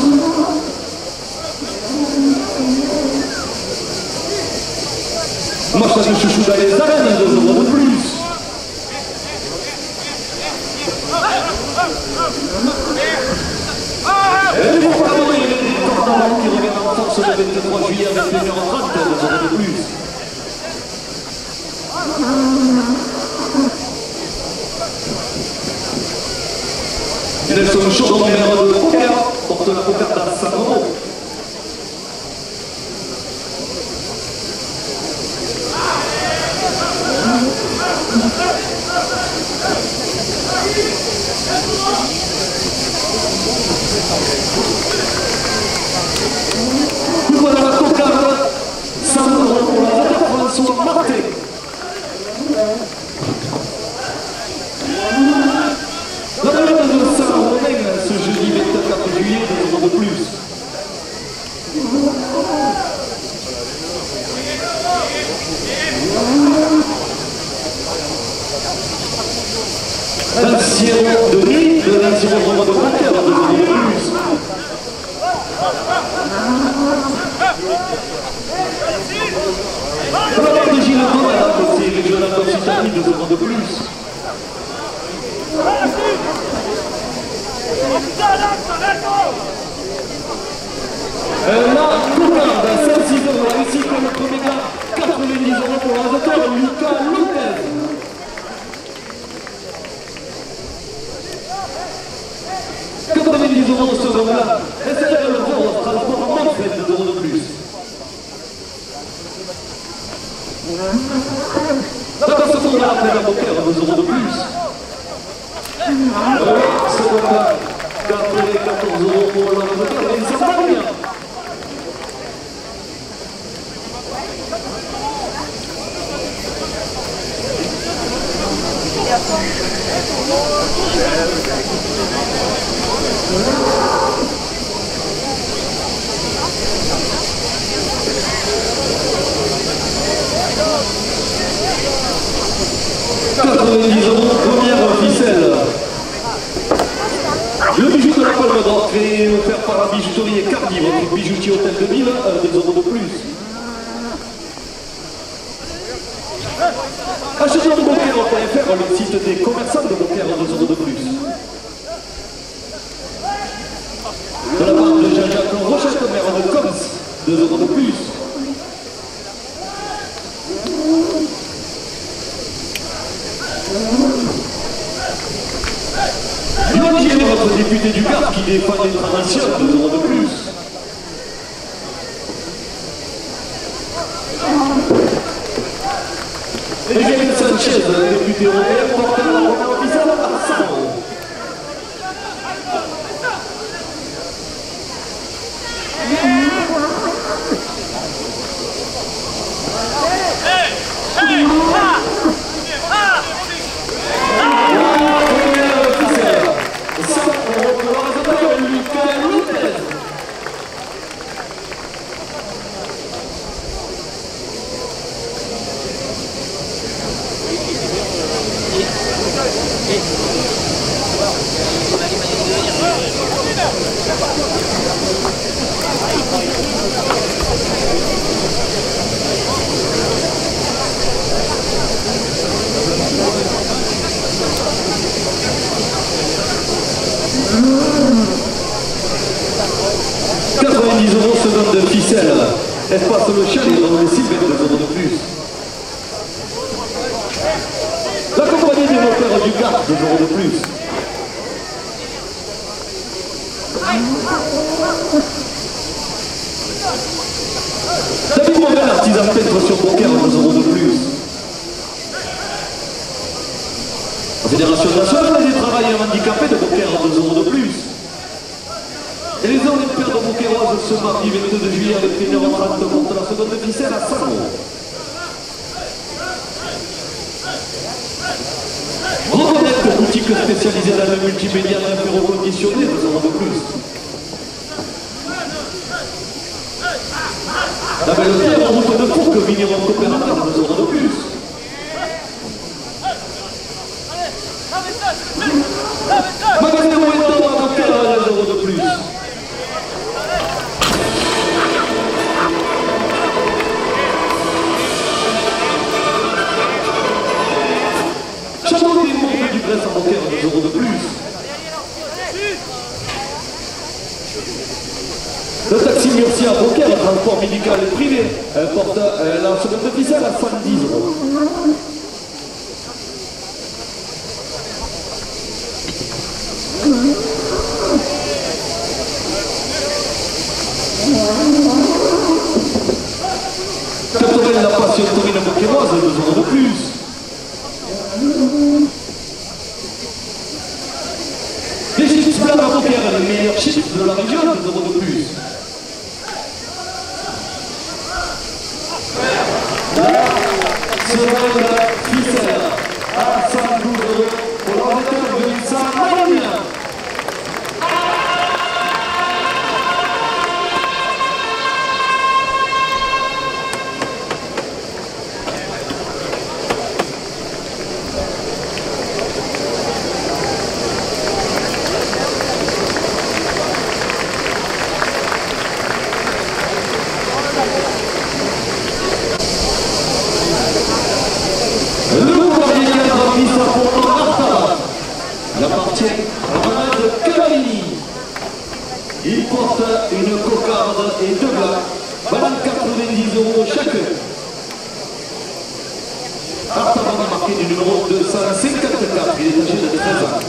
S1: Marche de chouchou dans les arènes, 2 euros de plus. Et les Bourg-Parlement et les Tornadons qui reviennent en force le 23 juillet avec les 1h30, 2 euros de plus. Nelson Chaudron numéro de Conquer porte la cocarde à 100 euros. Voilà la cocarde, 100 euros pour la François Martin. La balade de Saint-Romain ce jeudi 24 juillet, 2 euros de plus. L'ancien de nuit, de l'ancien roman de Conquer, 2 euros de plus. Pour la part de Gilles Thomas, côté régional d'Occitanie, 2 euros de plus. La cocarde, 106 euros, ainsi que le premier gars, 90 euros pour la réalisateur Lucas Lopez. €90 au second là. SRR le Ford transport en Manfred €2 de plus. Dans ce seconde là, après la Beaucaire, €2 de plus. Seconde là, 94 € pour le réalisateur, et ça va bien. Première ficelle. Le bijou de la Palme d'Or, créé et offert par la bijouterie Cardi, votre bijoutier hôtel de ville, €2 de plus. Achetez un Beaucaire.fr, le site des commerçants de Beaucaire, €2 de plus. De la part de Jean-Jacques Rochette, maire de Coms, €2 de plus. Yoann, votre député du Gard qui défend les traditions, €2 de plus. Et Gaël Sanchez, député européen, porteur de la première officielle à 100 €. €90 seconde de ficelle. Espace le chalet dans les 6 mètres €2 de plus. La compagnie des moteurs du Gard, €2 de plus. David Morel, artisan peintre sur Beaucaire, €2 de plus. La Fédération nationale des travailleurs handicapés de Beaucaire, €2 de plus. Et les Olympiens de Beaucairoise ce mardi 22 juillet avec 1h30 montent la seconde ficelle à 100 €. Reconnaître boutique spécialisée dans le multimédia reconditionné, €2 de plus. La belle pierre en route de Fourques, vigneron coopérateur, €2 de plus. Magasin Wendon à Beaucaire, €2 de plus. Château des Monts du Bresse à Beaucaire, €2 de plus. Le taxi Murcie à Beaucaire, le transport médical et privé, porte la seconde ficelle à 110 €. La passion taurine beaucairoise, €2 de plus. Les chips blancs à Beaucaire, les meilleurs chips de la région, €2 de plus. La seconde ficelle à 112 € pour l'ordinateur de Vincent Malamia. Il appartient à Madame Cavallini. Il porte une cocarde et 2 blagues, valant 90 € chacun. marqué du numéro 254. Il est âgé de 13 ans.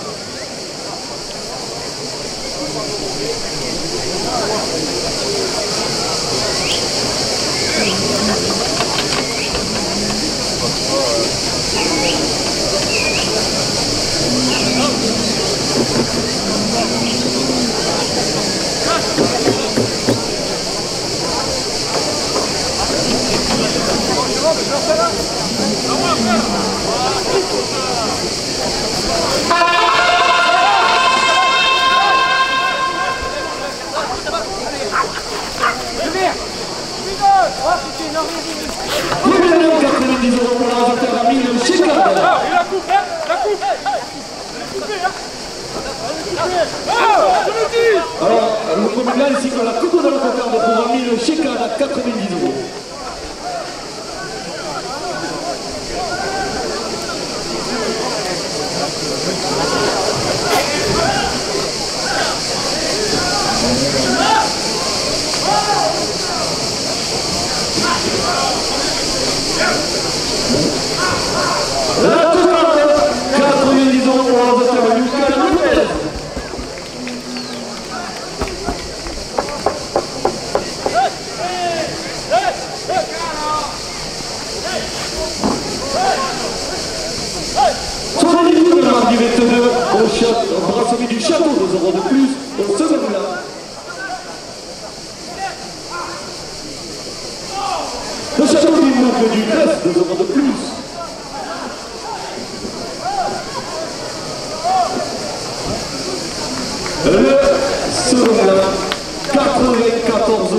S1: Premièrement, 90 € pour l'organisateur Amine Chekard.
S2: La coupe.
S1: Alors, le premier là, ici, que la coupe de la cocarde pour Amine Chekard à 90 €. La cocarde, 90 € pour l'organisateur Lucas Lopez. Son équipe de marque du 22 au bracelet du château, 2 € de plus au second là. Le château du boucle du Grèce, 2 € de plus. Le second là, 94 €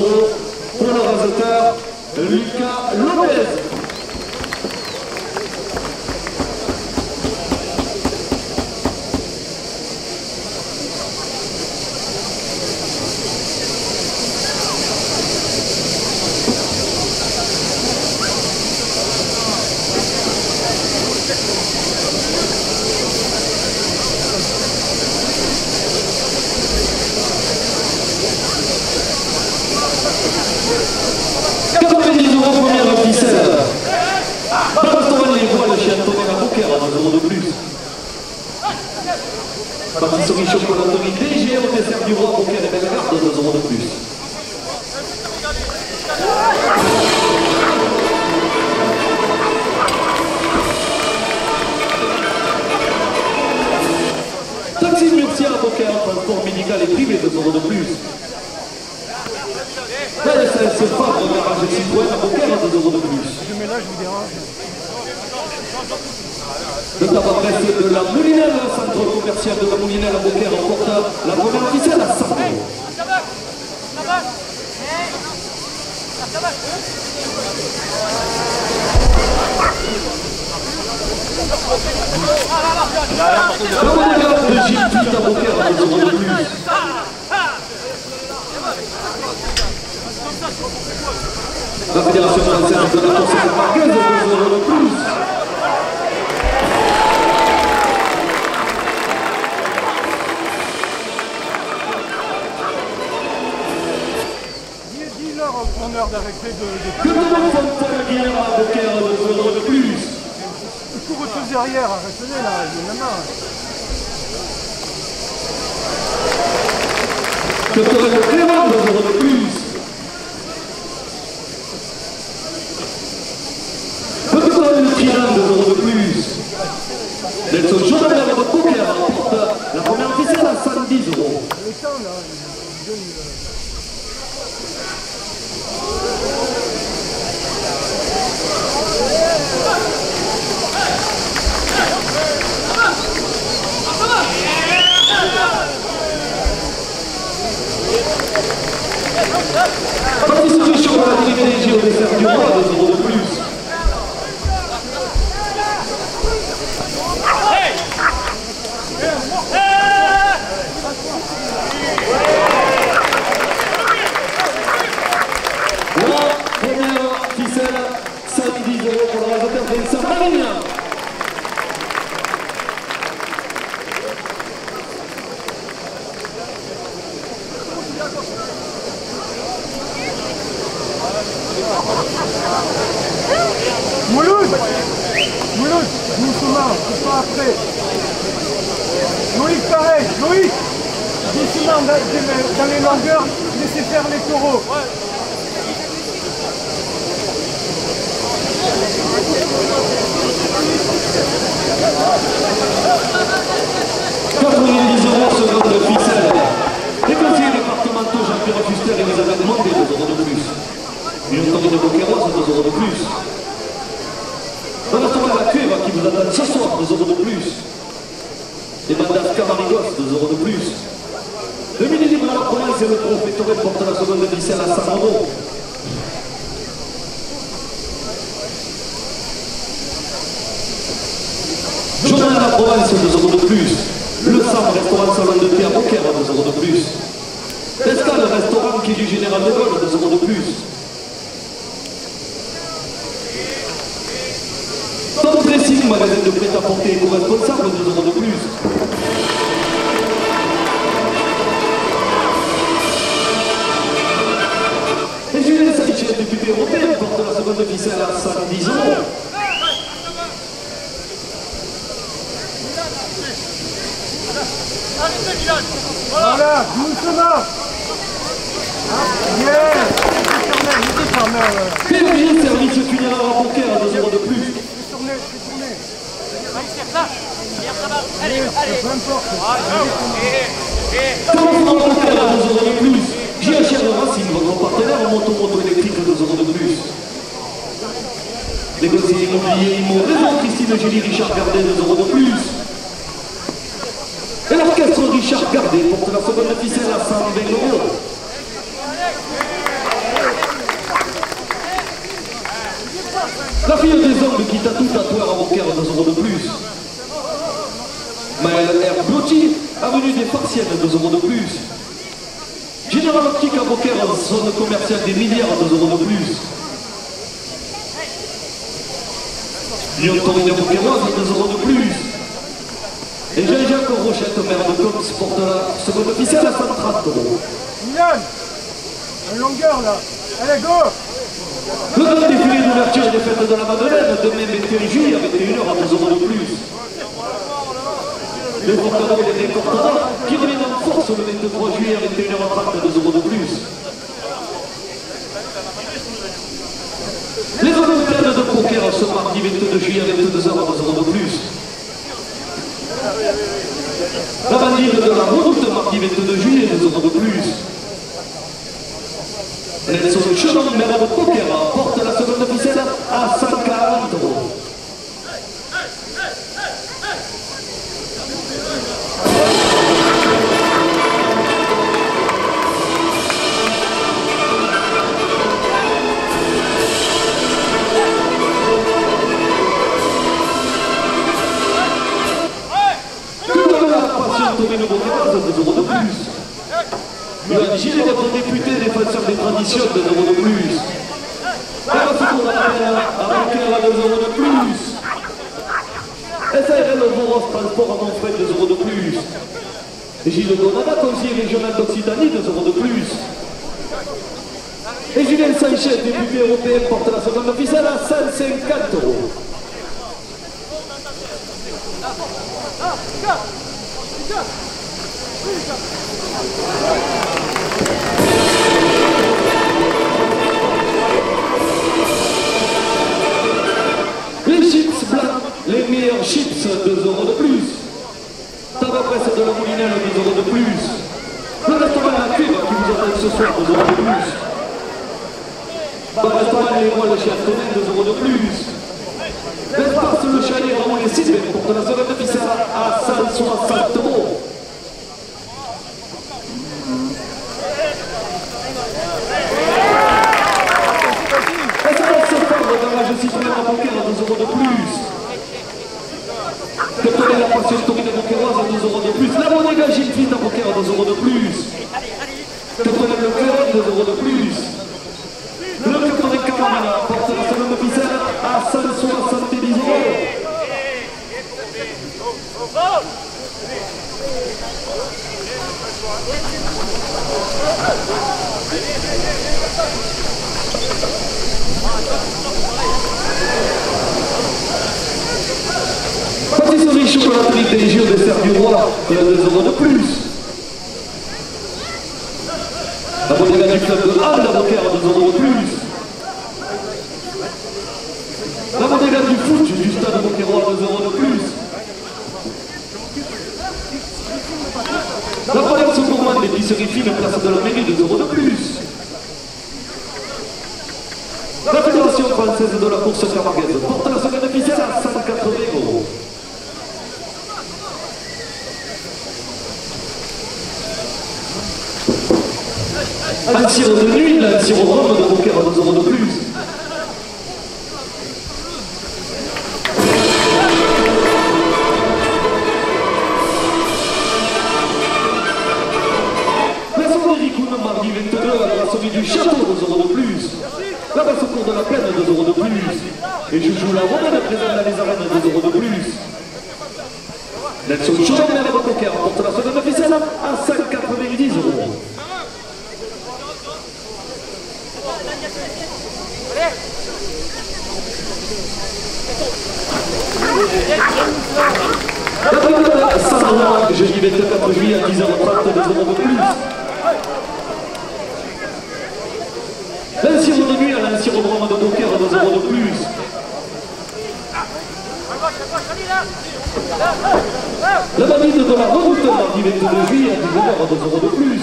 S1: pour le résultat Lucas Lopez. Première ficelle. Pastorel les voit le chien tourner la poker à 1 € de plus. Pâtisserie chocolaterie DG au dessert du roi poker et Bellegarde, 2 € de plus. Taxi Murcia poker, transport médical et privé, 2 € de plus. La SS Fabre, garage Citroën à Beaucaire à 2 € de plus. Le tabac presse de la Moulinelle, centre commercial de la Moulinelle à Beaucaire emporte la première officielle à 100 €. Le modèle de Gilles Tuit à Beaucaire à 2 € de plus. La Fédération française de la course marquaise, 2 € de plus.
S3: Dis-leur au preneur d'arrêter de...
S1: Que tout le monde Fontaine Guillaume à Beaucaire, 2 € de plus.
S3: Il court tous derrière, arrêtez-les là, il y en a marre.
S1: Que Torel Clément, 2 € de plus. Le Tyran, 2 € de plus. Nelson Jordan de Beaucaire remporte la première officielle à 110 €.
S3: Le temps là,
S1: Pâtisserie chocolaterie DG au dessert du roi, 2 € de plus. La première ficelle, 110 € pour le réalisateur Vincent Marignan.
S2: Ah
S3: Doucement, c'est pas après. Loïc, pareil, Loïc. Doucement, dans les longueurs, laissez faire les taureaux.
S1: Secondes de ficelle. Les conseillers départementaux Jean-Pierre Fuster et Elisabeth demandé 2 euros de plus. Une autorité boqueroise, 2 euros de plus. Le restaurant La Cuve qui vous attend ce soir, 2 euros de plus. Les bandas Camarigos, 2 euros de plus. Le mini libre de la province et le professeur porte la seconde de ficelle à 100 euros. Journal de la province, 2 euros de plus. Le Sam, restaurant salon de thé à Beaucaire, 2 euros de plus. Pescal, restaurant qui est du Général de Gaulle, 2 euros de plus. Tom Dressing, magasin de prêt-à-porter éco-responsable, 2 euros de plus. Et Julien Sanchez, député européen, porte la seconde ficelle à 110 euros.
S3: Voilà, doucement. Yes.
S1: PMG, service funéraire à Beaucaire, 2 euros de plus.
S3: Tournez.
S2: Allez,
S3: Peu importe.
S1: Carrefour à Beaucaire, 2 euros de plus. JHR Racine, votre partenaire en moto électrique, 2 euros de plus. Les conseillers immobiliers IMO, Réseau Christine Gély, Richard Gardet, 2 euros de plus. Et l'orchestre Richard Gardet porte la seconde ficelle à 120 euros. La fille des hommes qui tatoue tatoueur à Beaucaire, 2 euros de plus. Maël R. Blotti, avenue des Farciennes, 2 euros de plus. Général Optique à Beaucaire, zone commerciale des milliards, 2 euros de plus. Lyon Torino Beaucairoise, 2 euros de plus. Et Jean-Jacques Rochette, maire de Cox, porte la seconde officielle à 130 euros.
S3: Milan, en longueur là. Allez, go.
S1: Le grand défilé d'ouverture des fêtes de la Madeleine, demain 21 juillet, à 21h, à 2 euros de plus. Le porte-parole et les porte-parole qui reviennent en force le 23 juillet, à 21h30, à 2 euros de plus. Les Olympiades de poker ce mardi 22 juillet, à 22h, à 2 euros de plus. La bandide de la route, mardi 22 juillet, 2 euros de plus. Nelson Chenon, maire de Poker, porte la seconde officielle à 140 euros. Torino Beaucairoise, 2 euros de plus. Le gilet d'être député défenseur des traditions, 2 euros de plus. La seconde à Beaucaire, 2 euros de plus. SARL Voros Transport à Montfred, 2 euros de plus. Gilles Donada, conseiller régional d'Occitanie, 2 euros de plus. Et Julien Sanchez, député européen, porte la seconde officielle à 150 euros. Les chips blancs, les meilleurs chips, 2 euros de plus. Tabac presse de la Moulinelle, 2 euros de plus. Le restaurant La Cuve qui vous attend ce soir, 2 euros de plus. Le restaurant Les Rois de chez Antonin, 2 euros de plus. L'espace Le Chalet, Ramon et Sylvain porte la seconde officielle à 160 euros. Je suis à Beaucaire, 2 euros de plus. Que connaît la passion Torino Beaucairoise, 2 euros de plus. La Bodega Gilles Fit à Beaucaire, 2 euros de plus. Que connaît le Clerc, 2 euros de plus. Le Capitaine Camarana porte la seconde officielle à 170 euros. Poker, 2 euros de plus. La bodega du club de Halle, la Poker, 2 euros de plus. La bodega du foot du stade Boquerois, 2 euros de plus. La collection gourmande d'épicerie fine place de la mairie, 2 euros de plus. La Fédération française de la course camarguaise porte la semaine officielle à 180 euros. Un sirop de nuit, un sirop de rhum de Poker à 2 euros de plus. La soirée Ricoune, mardi 22, à la brasserie du château, 2 euros de plus. La basse au cours de la plaine, 2 euros de plus. Et je joue la romaine présente dans les arènes, 2 euros de plus. Nelson Chaumet de Poker porte la semaine officielle à 190 euros. La brigade Saint-Romain, jeudi 24 juillet à 10h30, 2 euros de plus. Un sirop de nuit à un sirop de rhum de Poker à 2 euros de plus. La valide de la route, mardi 22 juillet à 19h à 2 euros de plus.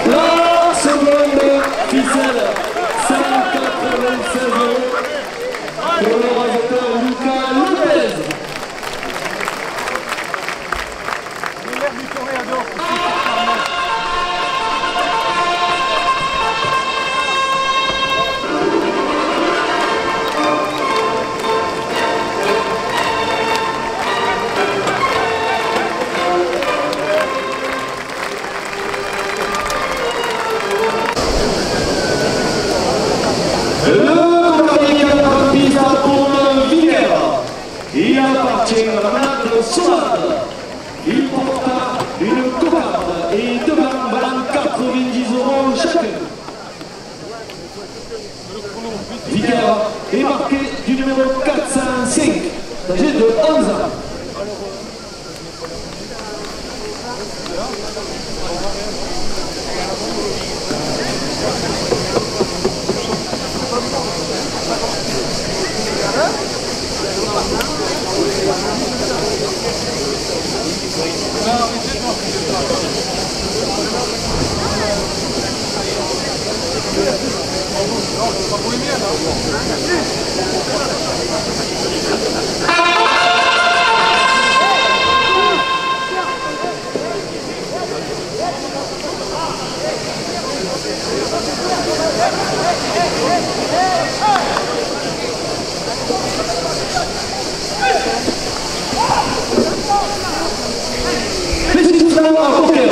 S1: La seconde ficelle, 196 euros pour le raseteur Lucas Lopez.
S3: Le maire du Toréador.
S1: Il appartient à la manade Solade. Il porta une cocarde et 2 gambes à 90 euros chacun. Viguera est marqué du numéro 405, âgé de 11 ans.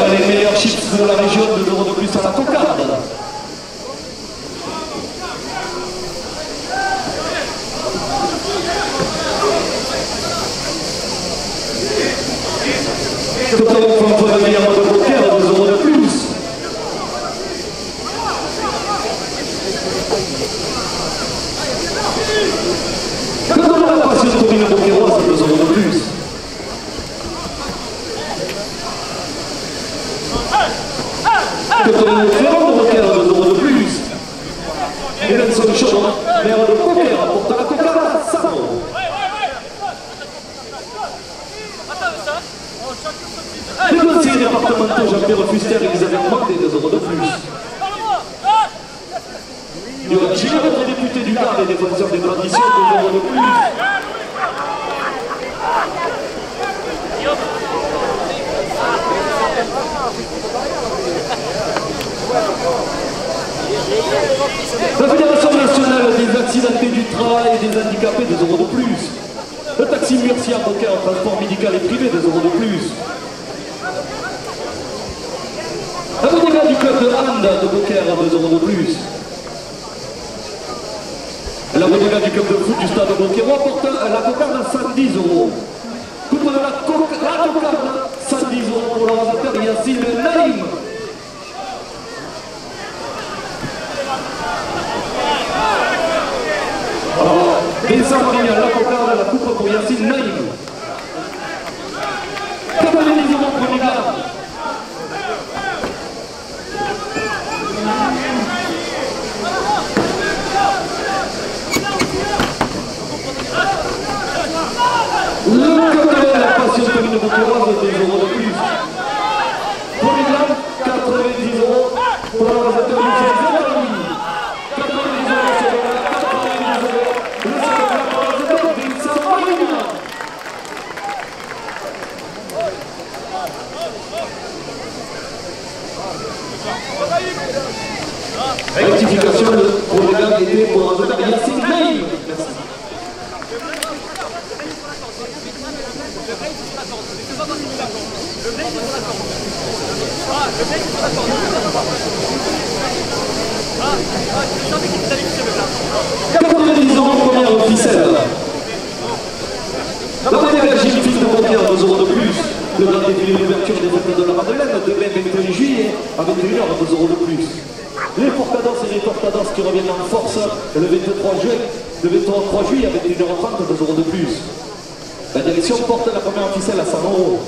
S1: Les meilleurs chips de la région, 2 euros de plus à la cocarde. Tout à l'heure, on peut venir de Poker, 2 euros de plus. Quand on a la passion de Torino Boquerois, 2 euros de plus. Que Torino Ferrand de Poker, 2 euros de plus. Et Nelson Chaumet, maire de Poker, porte la cocarde à 100 euros. Les conseillers départementaux Jean-Pierre Fuster et Elisabeth Monté, 2 euros de plus. Johan Gilles, notre député du Gard et défenseur des traditions, 2 euros de plus. La Fédération nationale des accidentés du travail et des handicapés, 2 euros de plus. Le taxi Murcia Poker, transport médical et privé, 2 euros de plus. La bodega du club de hand de Poker, 2 euros de plus. La bodega du club de foot du stade Boquerois porte la cocarde à 110 euros. Coupe de la cocarde, 110 € pour l'organisateur Yassine Naïm. Alors, Vincent Marignan, la cocarde, la coupe pour Yassine Naïm. 90 € pour Miglam. Le Cotolet, la passion commune de Boqueroise, 2 € de plus. Pour Miglam, 90 € pour l'organisateur Michel Zerani. 90 € sur le 90 €. Le second pour l'organisateur Vincent Marignan. Rectification pour les gars était pour l'organisateur Yassine Naïm. Merci. Première officielle. La première est Gilles Fils de Beaucaire, 2 € de plus. Le grand défilé d'ouverture des fêtes de la Madeleine, demain 21 juillet, à 21 h, 2 € de plus. Les portadances et les tortadances qui reviennent en force le 23 juillet, le 23 juillet à 21h30, 2 € de plus. La direction porte la première officielle à 100 €.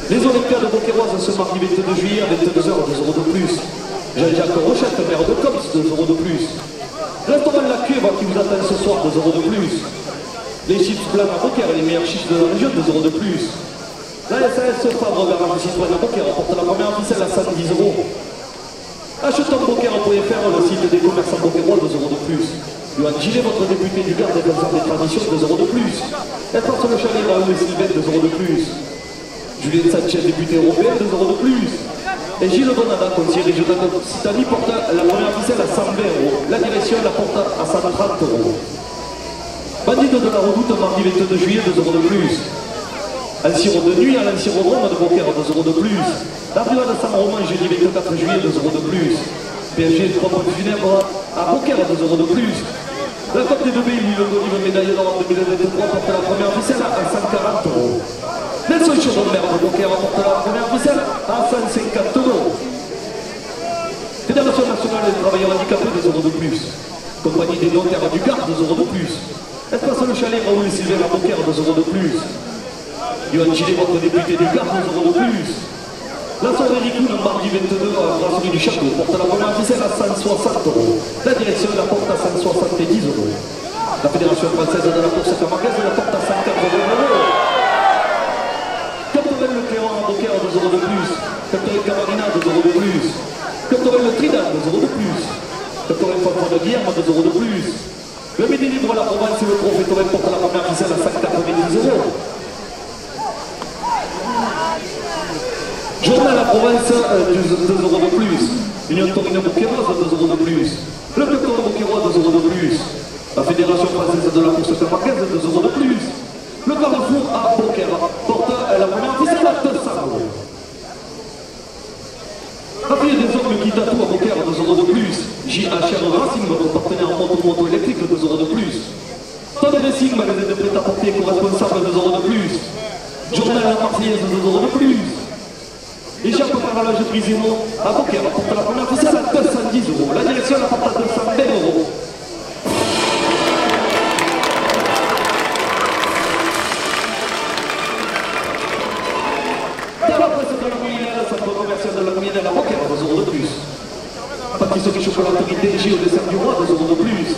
S1: Les Olympiades de Boqueroise ce mardi 22 juillet à 22 h, 2 € de plus. Jean-Jacques Rochette, maire de Coms, 2 € de plus. Restaurant de la Cuve qui vous attend ce soir, 2 € de plus. Les chips blancs à Beaucaire, les meilleurs chips de la région, 2 € de plus. La SAS Fabre Garage Citoyen à Beaucaire porte la première officielle à 110 €. Achetons-beaucaire.fr, le site des commerçants beaucairois, 2 € de plus. Johan Gillet, votre député du Gard, défenseur des traditions, 2 € de plus. Espace le Chalet, Raoul et Sylvain, 2 € de plus. Julien Sanchez, député européen, 2 € de plus. Et Gilles Bonada, conseiller régional d'Occitanie, porte la première officielle à 120 €. La direction la porte à 130 €. Bandit de la Redoute, mardi 22 juillet, 2 € de plus. Un sirop de nuit à l'ancien-Rome de Beaucaire, 2 € de plus. La brigade de Saint-Romain, jeudi 24 juillet, 2 € de plus. PSG, 3 points funèbres à Beaucaire, 2 € de plus. La Côte des Deux-Pays, Louis Le Golive, médaille d'or en 2023, porte la première officielle à 140 €. Nelson Chaudron-Mer de Beaucaire porte la première officielle à 150 €. Fédération nationale des travailleurs handicapés, 2 € de plus. Compagnie des notaires du Gard, 2 € de plus. Espace le Chalet, Raoul et Sylvain à Beaucaire, 2 € de plus. Johan Gillet, votre député du Gard, 2 € de plus. La soirée Ricoul, mardi 22 à la brasserie du Château, porte la première officielle à 160 €. La direction la porte à 170 €. La Fédération française de la course camarguaise la porte à 180 €. Le Cléron à Beaucaire, 2 € de plus. Captorel Camarina, 2 € de plus. Captorel Le Trident, 2 € de plus. Captorel Fanfan de Guillerme, 2 € de plus. Le Midi Libre, la Provence et le Trophée Torel porte la première officielle à 190 €. Journal La Provence, 2 € de plus. Union Torino Beaucairoise, 2 € de plus. Le Captorel Beaucairois, 2 € de plus. La Fédération française de la course camarguaise, 2 € de plus. Le Carrefour à Beaucaire porte la première officielle à 200 €. La fille des hommes qui tatouent à Beaucaire, 2 € de plus. JHR Racing, votre partenaire moto électrique, 2 € de plus. Tom Racing, magasin de prêt-à-porter co-responsable, 2 € de plus. Journal La Marseillaise, 2 € de plus. Échappe au carrelage Brisimo à Beaucaire porte la première officielle à 210 €. La direction la porte à 220 €. Pâtisserie chocolaterie DG au dessert du roi, 2 € de plus.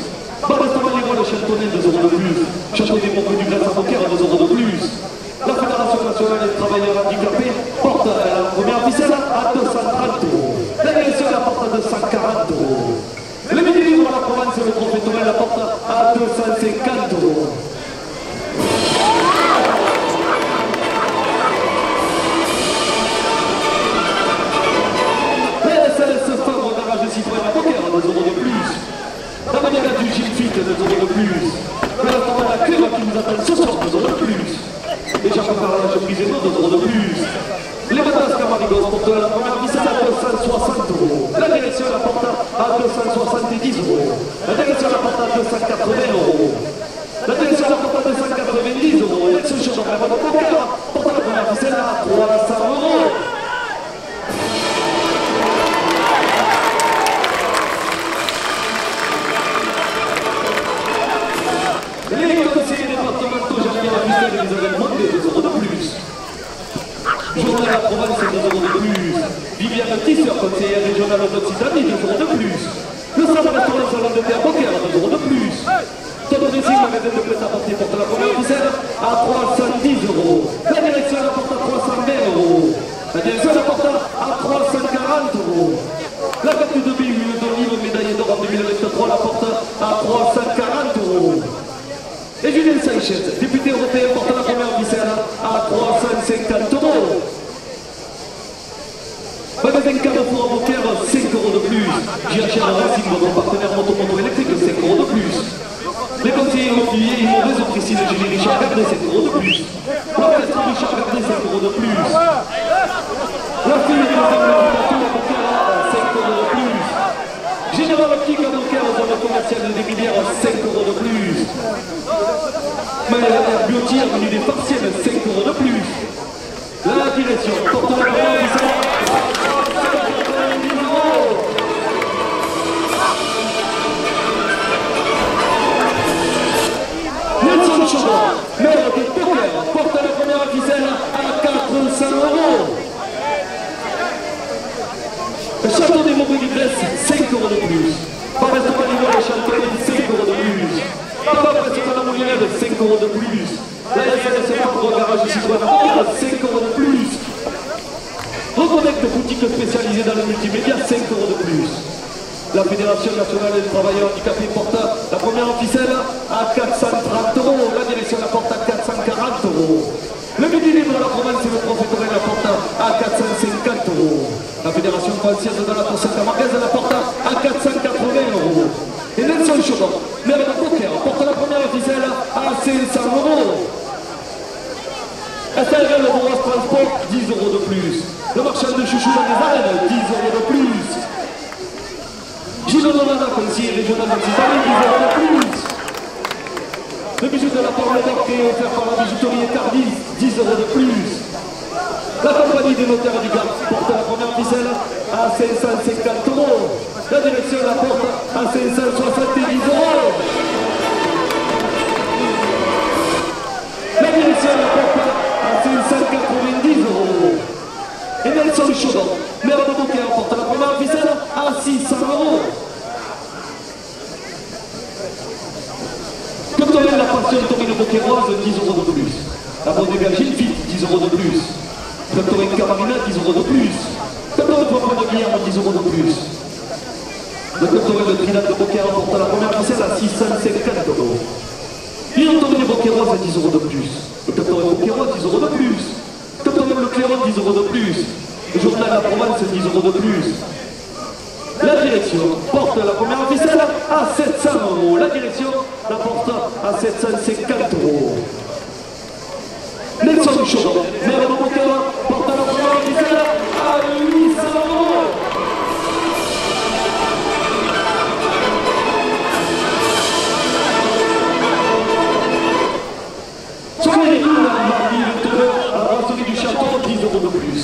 S1: Bar restaurant Les Rois, le Châteaunet, 2 € de plus. Château des Pommes du Glace à Beaucaire, 2 € de plus. La Fédération nationale des travailleurs handicapés porte la première officielle à 230 €. La direction la porte à 240 €. Le Midi Libre à la Provence et le Trophée Torel la porte à 250 €. Citoyen à Beaucaire, 2 € de plus. La manière du Gilles Fit, 2 € de plus. Le restaurant de la Cuve qui nous attend ce soir, 2 € de plus. Les Jacques Carrelage Briseno, 2 € de plus. Les Matas Camarigos portent la première officielle à 260 €. La direction la porte à 270 €. La direction la porte à 280 €. La direction la porte à 290 €. conseiller régional d'Occitanie, 2 euros de plus. Le salon restaurant salon de thé à Beaucaire, 2 euros de plus. Top Dressing, magasin de prêt-à-porter porte la première ficelle à 310 euros. La direction la porte à 320 euros. La direction la porte à 340 euros. La carte de billes, huile d'olive, médaille d'or en 2023, la porte à 340 euros. Et Julien Sanchez, député européen, porte la première ficelle à 350 euros. Magasin Carrefour à Beaucaire, 5 euros de plus. JHR Racing, votre partenaire moto électrique, 5 euros de plus. Les conseillers immobiliers, Immobés, Officine de Génie Richard Gardé, 5 euros de plus. L'orchestre Richard Gardé, 5 euros de plus. La fille de Bateau à Beaucaire, 5 euros de plus. Général Optique à Beaucaire, zone commerciale de Desmilières, 5 euros de plus. Maillard Beauty, avenue des Farciennes, 5 euros de plus. La direction, porte la première ficelle. Maire de Beaucaire porte la première ficelle à 400 euros. Le château des Montpellier Grèce, 5 euros de plus. Paris de Palivore et Châteaunet, 5 euros de plus. Papa Presque à la Moulinette, 5 euros de plus. La SNCF pour le garage citoyen, 5 euros de plus. Reconnecte boutique spécialisée dans le multimédia, 5 euros de plus. La Fédération nationale des travailleurs handicapés porte la première ficelle à 430 euros. La direction la porte à 440 euros. Le midi libre de la province et le prophétoré la porte à 450 euros. La Fédération française de la course camargaise la porte à 480 euros. Et Nelson Chaudon, maire de Beaucaire, porte la première ficelle à 500 euros. SRL Bourras Transport, 10 euros de plus. Le marchand de chouchou dans les arènes, 10 euros de plus. Gilles Donana, conseiller régional d'Occitanie, 10 euros de plus. Le bijou de la Pomme d'Or qui est offert par la bijouterie Cardis, 10 euros de plus. La compagnie des notaires du Gard porte la première ficelle à 550 euros. La direction la porte à 570 euros. La direction la porte à 590 euros. Et Nelson Chaudon, maire de Beaucaire, porte la première ficelle à 600 euros. Doctorel la passion Torino Beaucairoise, 10 euros de plus. La bonne Gilles Fit, 10 euros de plus. Doctorel Camarina, 10 euros de plus. Doctorel Papa de Guillerme, 10 euros de plus. Le doctorel de Trinidad de Beaucaire porte la première ficelle à 650 euros. L'Irotorel de Beaucairoise, 10 euros de plus. Le doctorel Beaucairoise, 10 euros de plus. Doctorel Le Clairon, 10 euros de plus. Le journal La Provence, 10 euros de plus. La direction porte la première ficelle à 700 euros. La direction la porte à 750 euros. Nelson Chaudon, maire de Beaucaire, porte la première ficelle à 800 euros. Soyez les loups, mardi, le tourneur à la brasserie du Château, 10 euros de plus.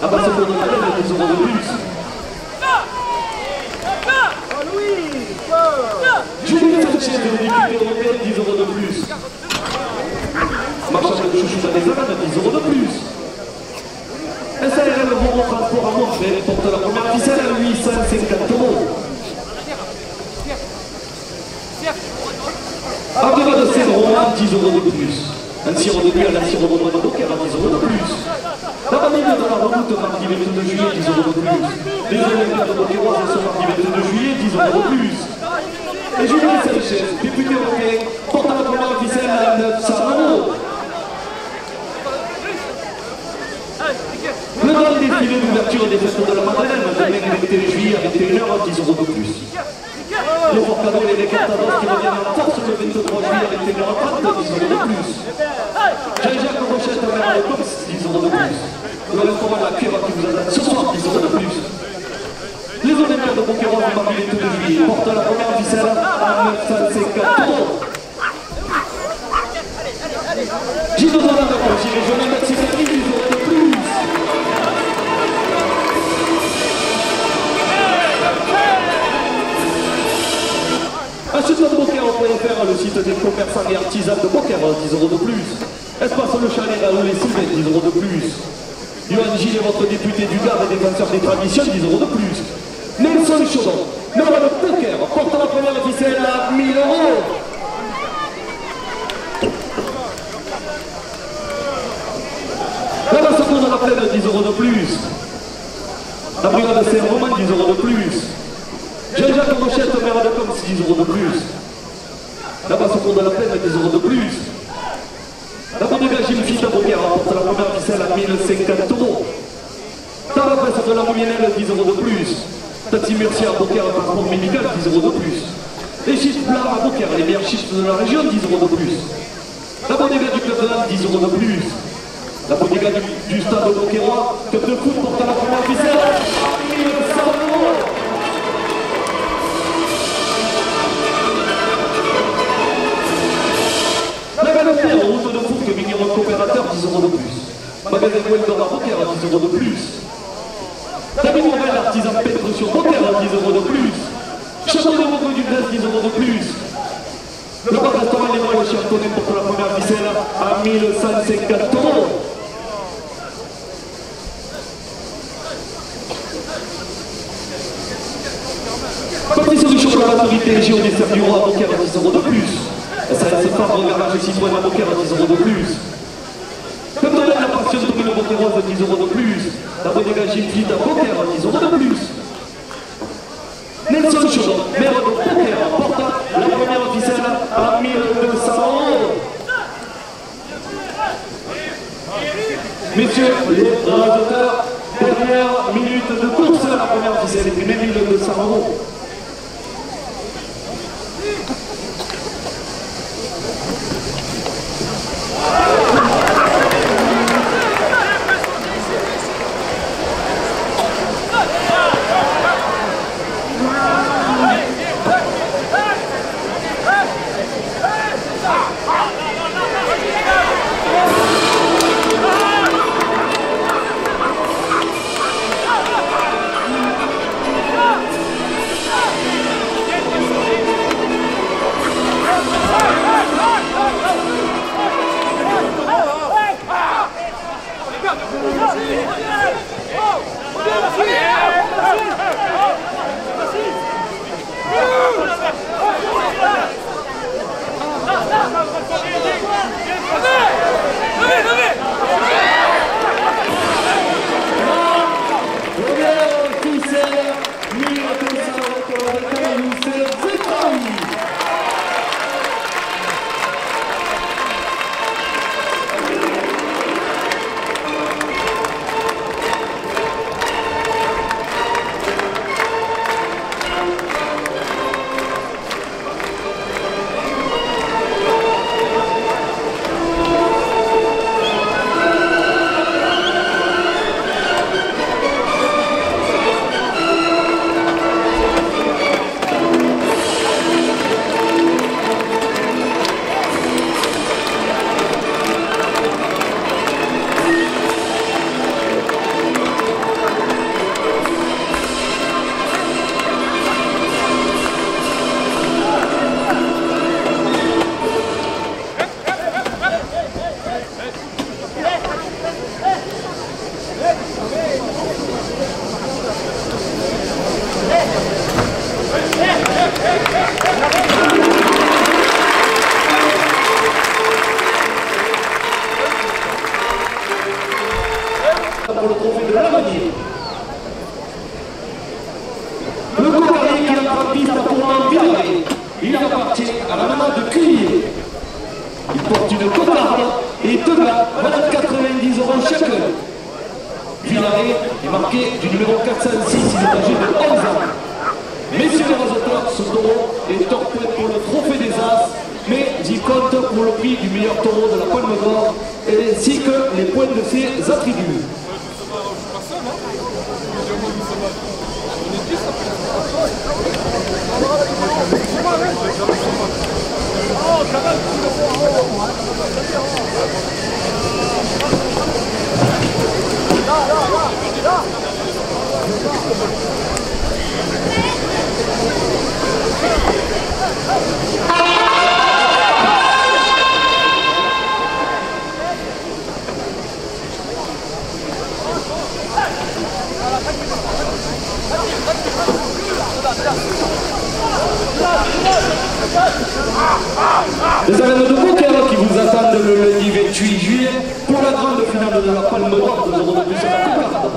S1: À Basse-Cour de Madeleine, 10 euros de plus. Julien Sanchez, le député européen, 10 euros de plus. Marchand de chouchou dans les arènes, 10 euros de plus. SARL Voro Transport à Montréal porte la première ficelle à 850 euros. Abdullah de Cédron à 10 euros de plus. Un sirop de nuit à la sirop de noix de Beaucaire à 10 euros de plus. La famille de la redoute mardi 22 juillet, 10 euros de plus. Les Olympiades de Beaucairoise sont mardi 22 juillet, 10 euros de plus. Et Julien Sanchez, député européen, porte la première ficelle à 900 euros. Le grand défilé d'ouverture des fêtes de la Madeleine, demain le 21 juillet à 21h, 10 euros de plus. Le Forcado et les Cartados qui reviennent en force le 23 juillet à 21h30, 10 euros de plus. Jean-Jacques Rochette, maire de Cops, 10 euros de plus. Le restaurant La Cueva qui vous attend ce soir, 10 euros de plus. Les Olympiades de Beaucairoise du mardi 22 juillet portent la première ficelle à 950 euros. Gilles Donana, conseiller régional d'Occitanie, 10 euros de plus. Achète-toi de Beaucaire.fr, le site des commerçants et artisans de Beaucaire, 10 euros de plus. Espace Le Chalet, Raoul et Sylvain, 10 euros de plus. Yoann Gilles est votre député du Gard et défenseur des traditions, 10 € de plus. Nelson Chaudon, numéro de poker, porte la première officielle à 1000 €. La seconde à la plaine, 10 € de plus. La brigade de Saint-Romain, 10 € de plus. Jean-Jacques Rochette, maire de Coms, 10 € de plus. La seconde à la plaine, 10 € de plus. La bodega Gilles Fils d'Avocat rapporte la première ficelle à 1050 €. Dans la presse de la Moyenelle, 10 € de plus. Taxi Mercier à Beaucaire, transport médical, 10 € de plus. Les chiffres blancs à Beaucaire, les meilleurs chiffres de la région, 10 € de plus. La bodega du Club de l'Âme, 10 € de plus. La bodega du stade Beaucairois, Club de foot porte la première ficelle à 1100 €. La Galopère, route de foot, vigneron coopérateur, 10 € de plus. Magasin Weldor à Beaucaire, 10 € de plus. David Morel, artisan peintre sur Beaucaire, 10 € de plus. Château de Rouvre du Grèce, 10 € de plus. Le bar restaurant Les Moyens chez Antonin porte la première ficelle à 1150 €. Pâtisserie chocolaterie TG au dessert du roi à Beaucaire, 10 € de plus. SAS Fabre, garage citoyen à Beaucaire, 10 € de plus. Comme dans la passion de Tomino Beaucairoise, 10 € de plus. La bodega Gilles Fils à Beaucaire, 10 € de plus. Nelson Chaudon, maire de Beaucaire, porte la première officielle à 1200 €. Messieurs les rasoteurs, dernière minute de course, la première officielle est primée 1200 €. Pour le trophée de l'avenir. Le courrier qui a la piste à tournant viré, il appartient à la maman de Crier. Il porte une cocarde et deux gars, 90 € chacun. Villaret est marqué du numéro 406, il est âgé de 11 ans. Messieurs les rasoteurs, ce taureau est hors point pour le trophée des As, mais il compte pour le prix du meilleur taureau de la Palme d'Or, ainsi que les points de ses attributs. Les arènes de poker qui vous attendent le lundi 28 juillet pour la grande finale de la Palme d'Or de l'Euro de plus à la Cocarde.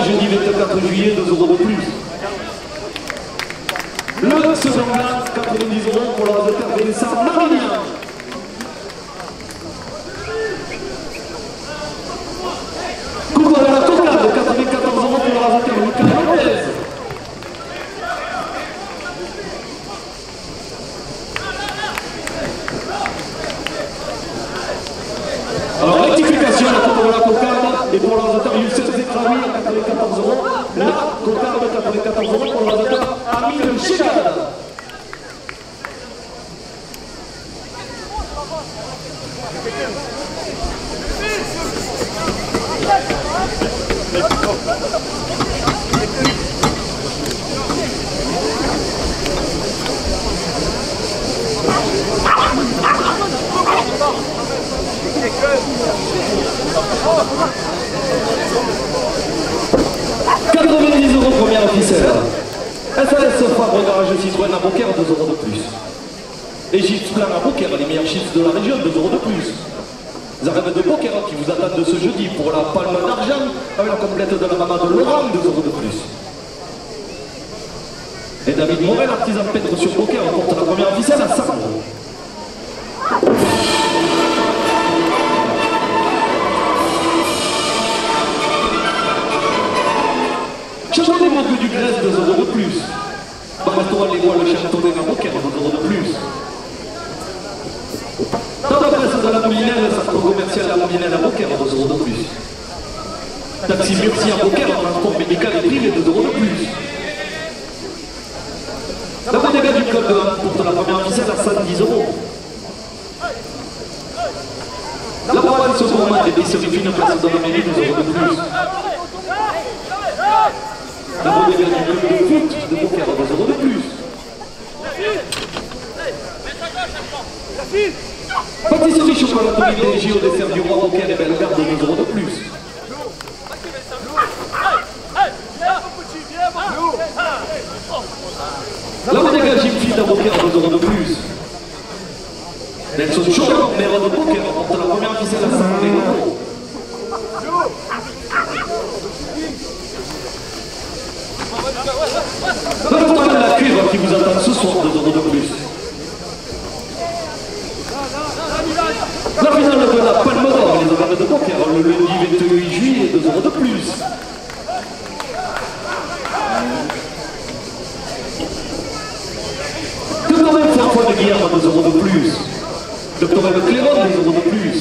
S1: Jeudi 24 juillet, 2 € de plus. Le second place, 90 € pour la réserve Vanessa Marinien. Coupe à la Cocarde, 94 € pour la réserve Lucas Lopez. Alors rectification, la coupe de la Cocarde et pour la réserve Youssef Zekraoui à 94 €. La Cocarde 94 € pour la réserve Amine Chekad. Première officielle. SAS Fabre Garage Citroën à Beaucaire, 2 € de plus. Égypte Plan à Beaucaire, les meilleurs chiffres de la région, 2 € de plus. Zareb de Beaucaire qui vous attendent ce jeudi pour la palme d'argent avec la complète de la maman de Laurent, 2 € de plus. Et David Morel, artisan peintre sur Beaucaire, porte la première officielle à 100 €. Château des Mots du Grèce, 2 € de plus. Bar restaurant Les Bois, le Château des Beaucaire, 2 € de plus. Dans la presse de la Moulinelle, centre commercial à la Moulinelle à Beaucaire, 2 € de plus. Taxi Murcie à Beaucaire, transport médical et privé, 2 € de plus. La bodega du club de Ham porte la première officielle à 110 €. La province gourmande des épiceries fines place dans la mairie, 2 € de plus. La bodega du club de foot de Beaucaire, 2 € de plus. Pâtisserie chocolaterie DG au dessert du roi Beaucaire et Bellegarde, 2 € de plus. La bodega Jim Fit à Beaucaire, 2 € de plus. Nelson Chocolat, maire de Beaucaire, porte la première officielle à 100 €. Le restaurant de la cuivre qui vous attend ce soir, 2 € de plus. La finale de la Palme d'Or, les horaires de Beaucaire, le lundi 28 juillet, 2 € de plus. Docteur M. François de Guillaume, 2 € de plus. Docteur M. Cléron, 2 € de plus.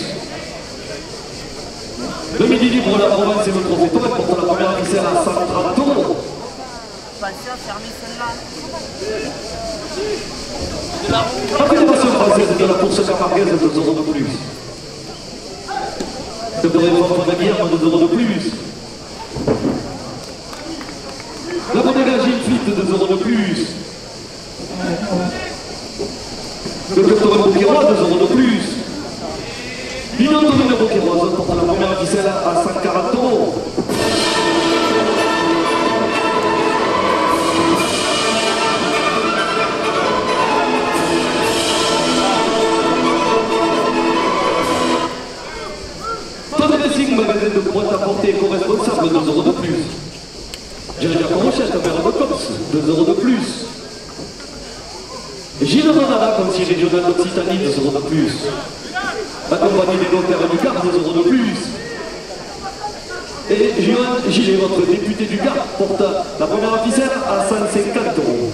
S1: Le midi libre, la province et le trophée Tourette porte la première officielle à 130 €. La fédération française de la course camarguaise, 2 € de plus. Docteur M. François de Guillaume, 2 € de plus. La bodega Gilles Fit, 2 € de plus. Le docteur Beaucairois, 2 € de plus. L'Union Autonome Beaucairoise porte la première officielle à 140 €. Magasin de prêt-à-porter éco-responsable, 2 € de plus. Jérémy Rochette, maire de Cops, 2 € de plus. Gilles Donada, conseiller régional d'Occitanie, 2 € de plus. La compagnie des notaires du Gard, 2 € de plus. Et Johan Gillet, votre député du Gard, porte la première officielle à 150 €.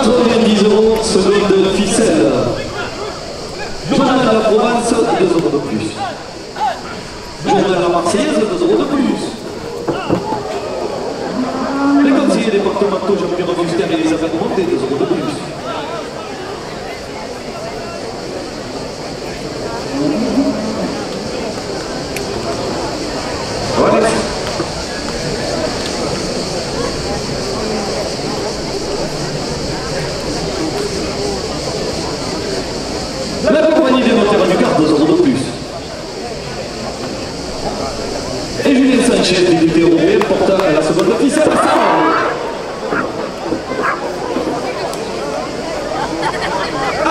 S1: 90 €, seconde ficelle. Journal de la province, 2 € de plus. Journal de la Marseillaise, 2 € de plus. Les conseillers départementaux Jean-Pierre Augustin et Elisabeth Monté, 2 € de plus. Voilà. La compagnie des notaires du Gard, 2 € de plus. Et Julien Sanchez, député européen, porta à la seconde officielle à 100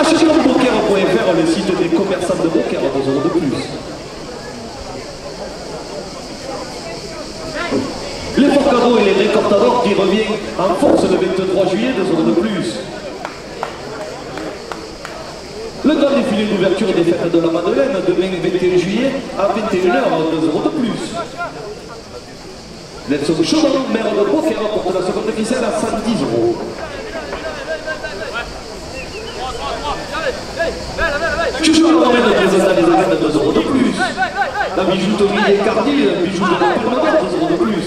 S1: €. Achetons-poker.fr, le site des commerçants de poker, 2 € de plus. Les forcados et les récortadors qui revient en force le 23 juillet, 2 € de plus. Le grand défilé d'ouverture des fêtes de la Madeleine, demain 21 juillet à 21 h, 2 € de plus. Nelson Chaudon, maire de Poker, porte la seconde officielle à 110 €. Chouchou Romain, le président des arènes, 2 € de plus. La bijouterie Cardi, le bijou de la Palmade, 2 € de plus.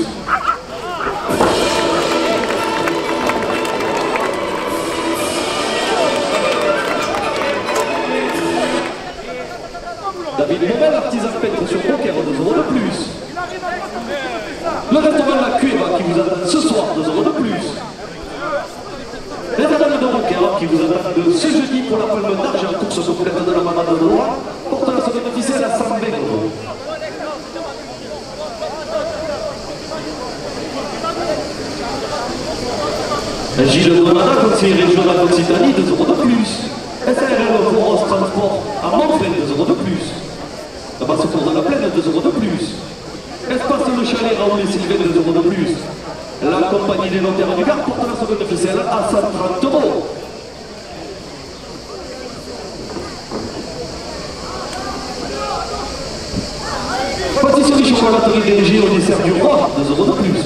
S1: David Morel, artisan peintre sur Poker, 2 € de plus. Le restaurant La Cueva qui vous attend ce soir, 2 € de plus. Les dames de Poker qui vous attendent ce jeudi pour la palme d'argent, course complète de la Manade de Loire, porte la seconde officielle à 120 €. Gilles Donada, conseiller régional d'Occitanie, 2 € de plus. SRL Foros Transport à Montfred, 2 € de plus. La basse-cour de la Plaine, 2 € de plus. Espace le chalet Raoul et Sylvain, 2 € de plus. La compagnie des notaires du Gard porte la seconde officielle à 130 €. Pâtisserie chocolaterie DG au dessert du roi, 2 € de plus.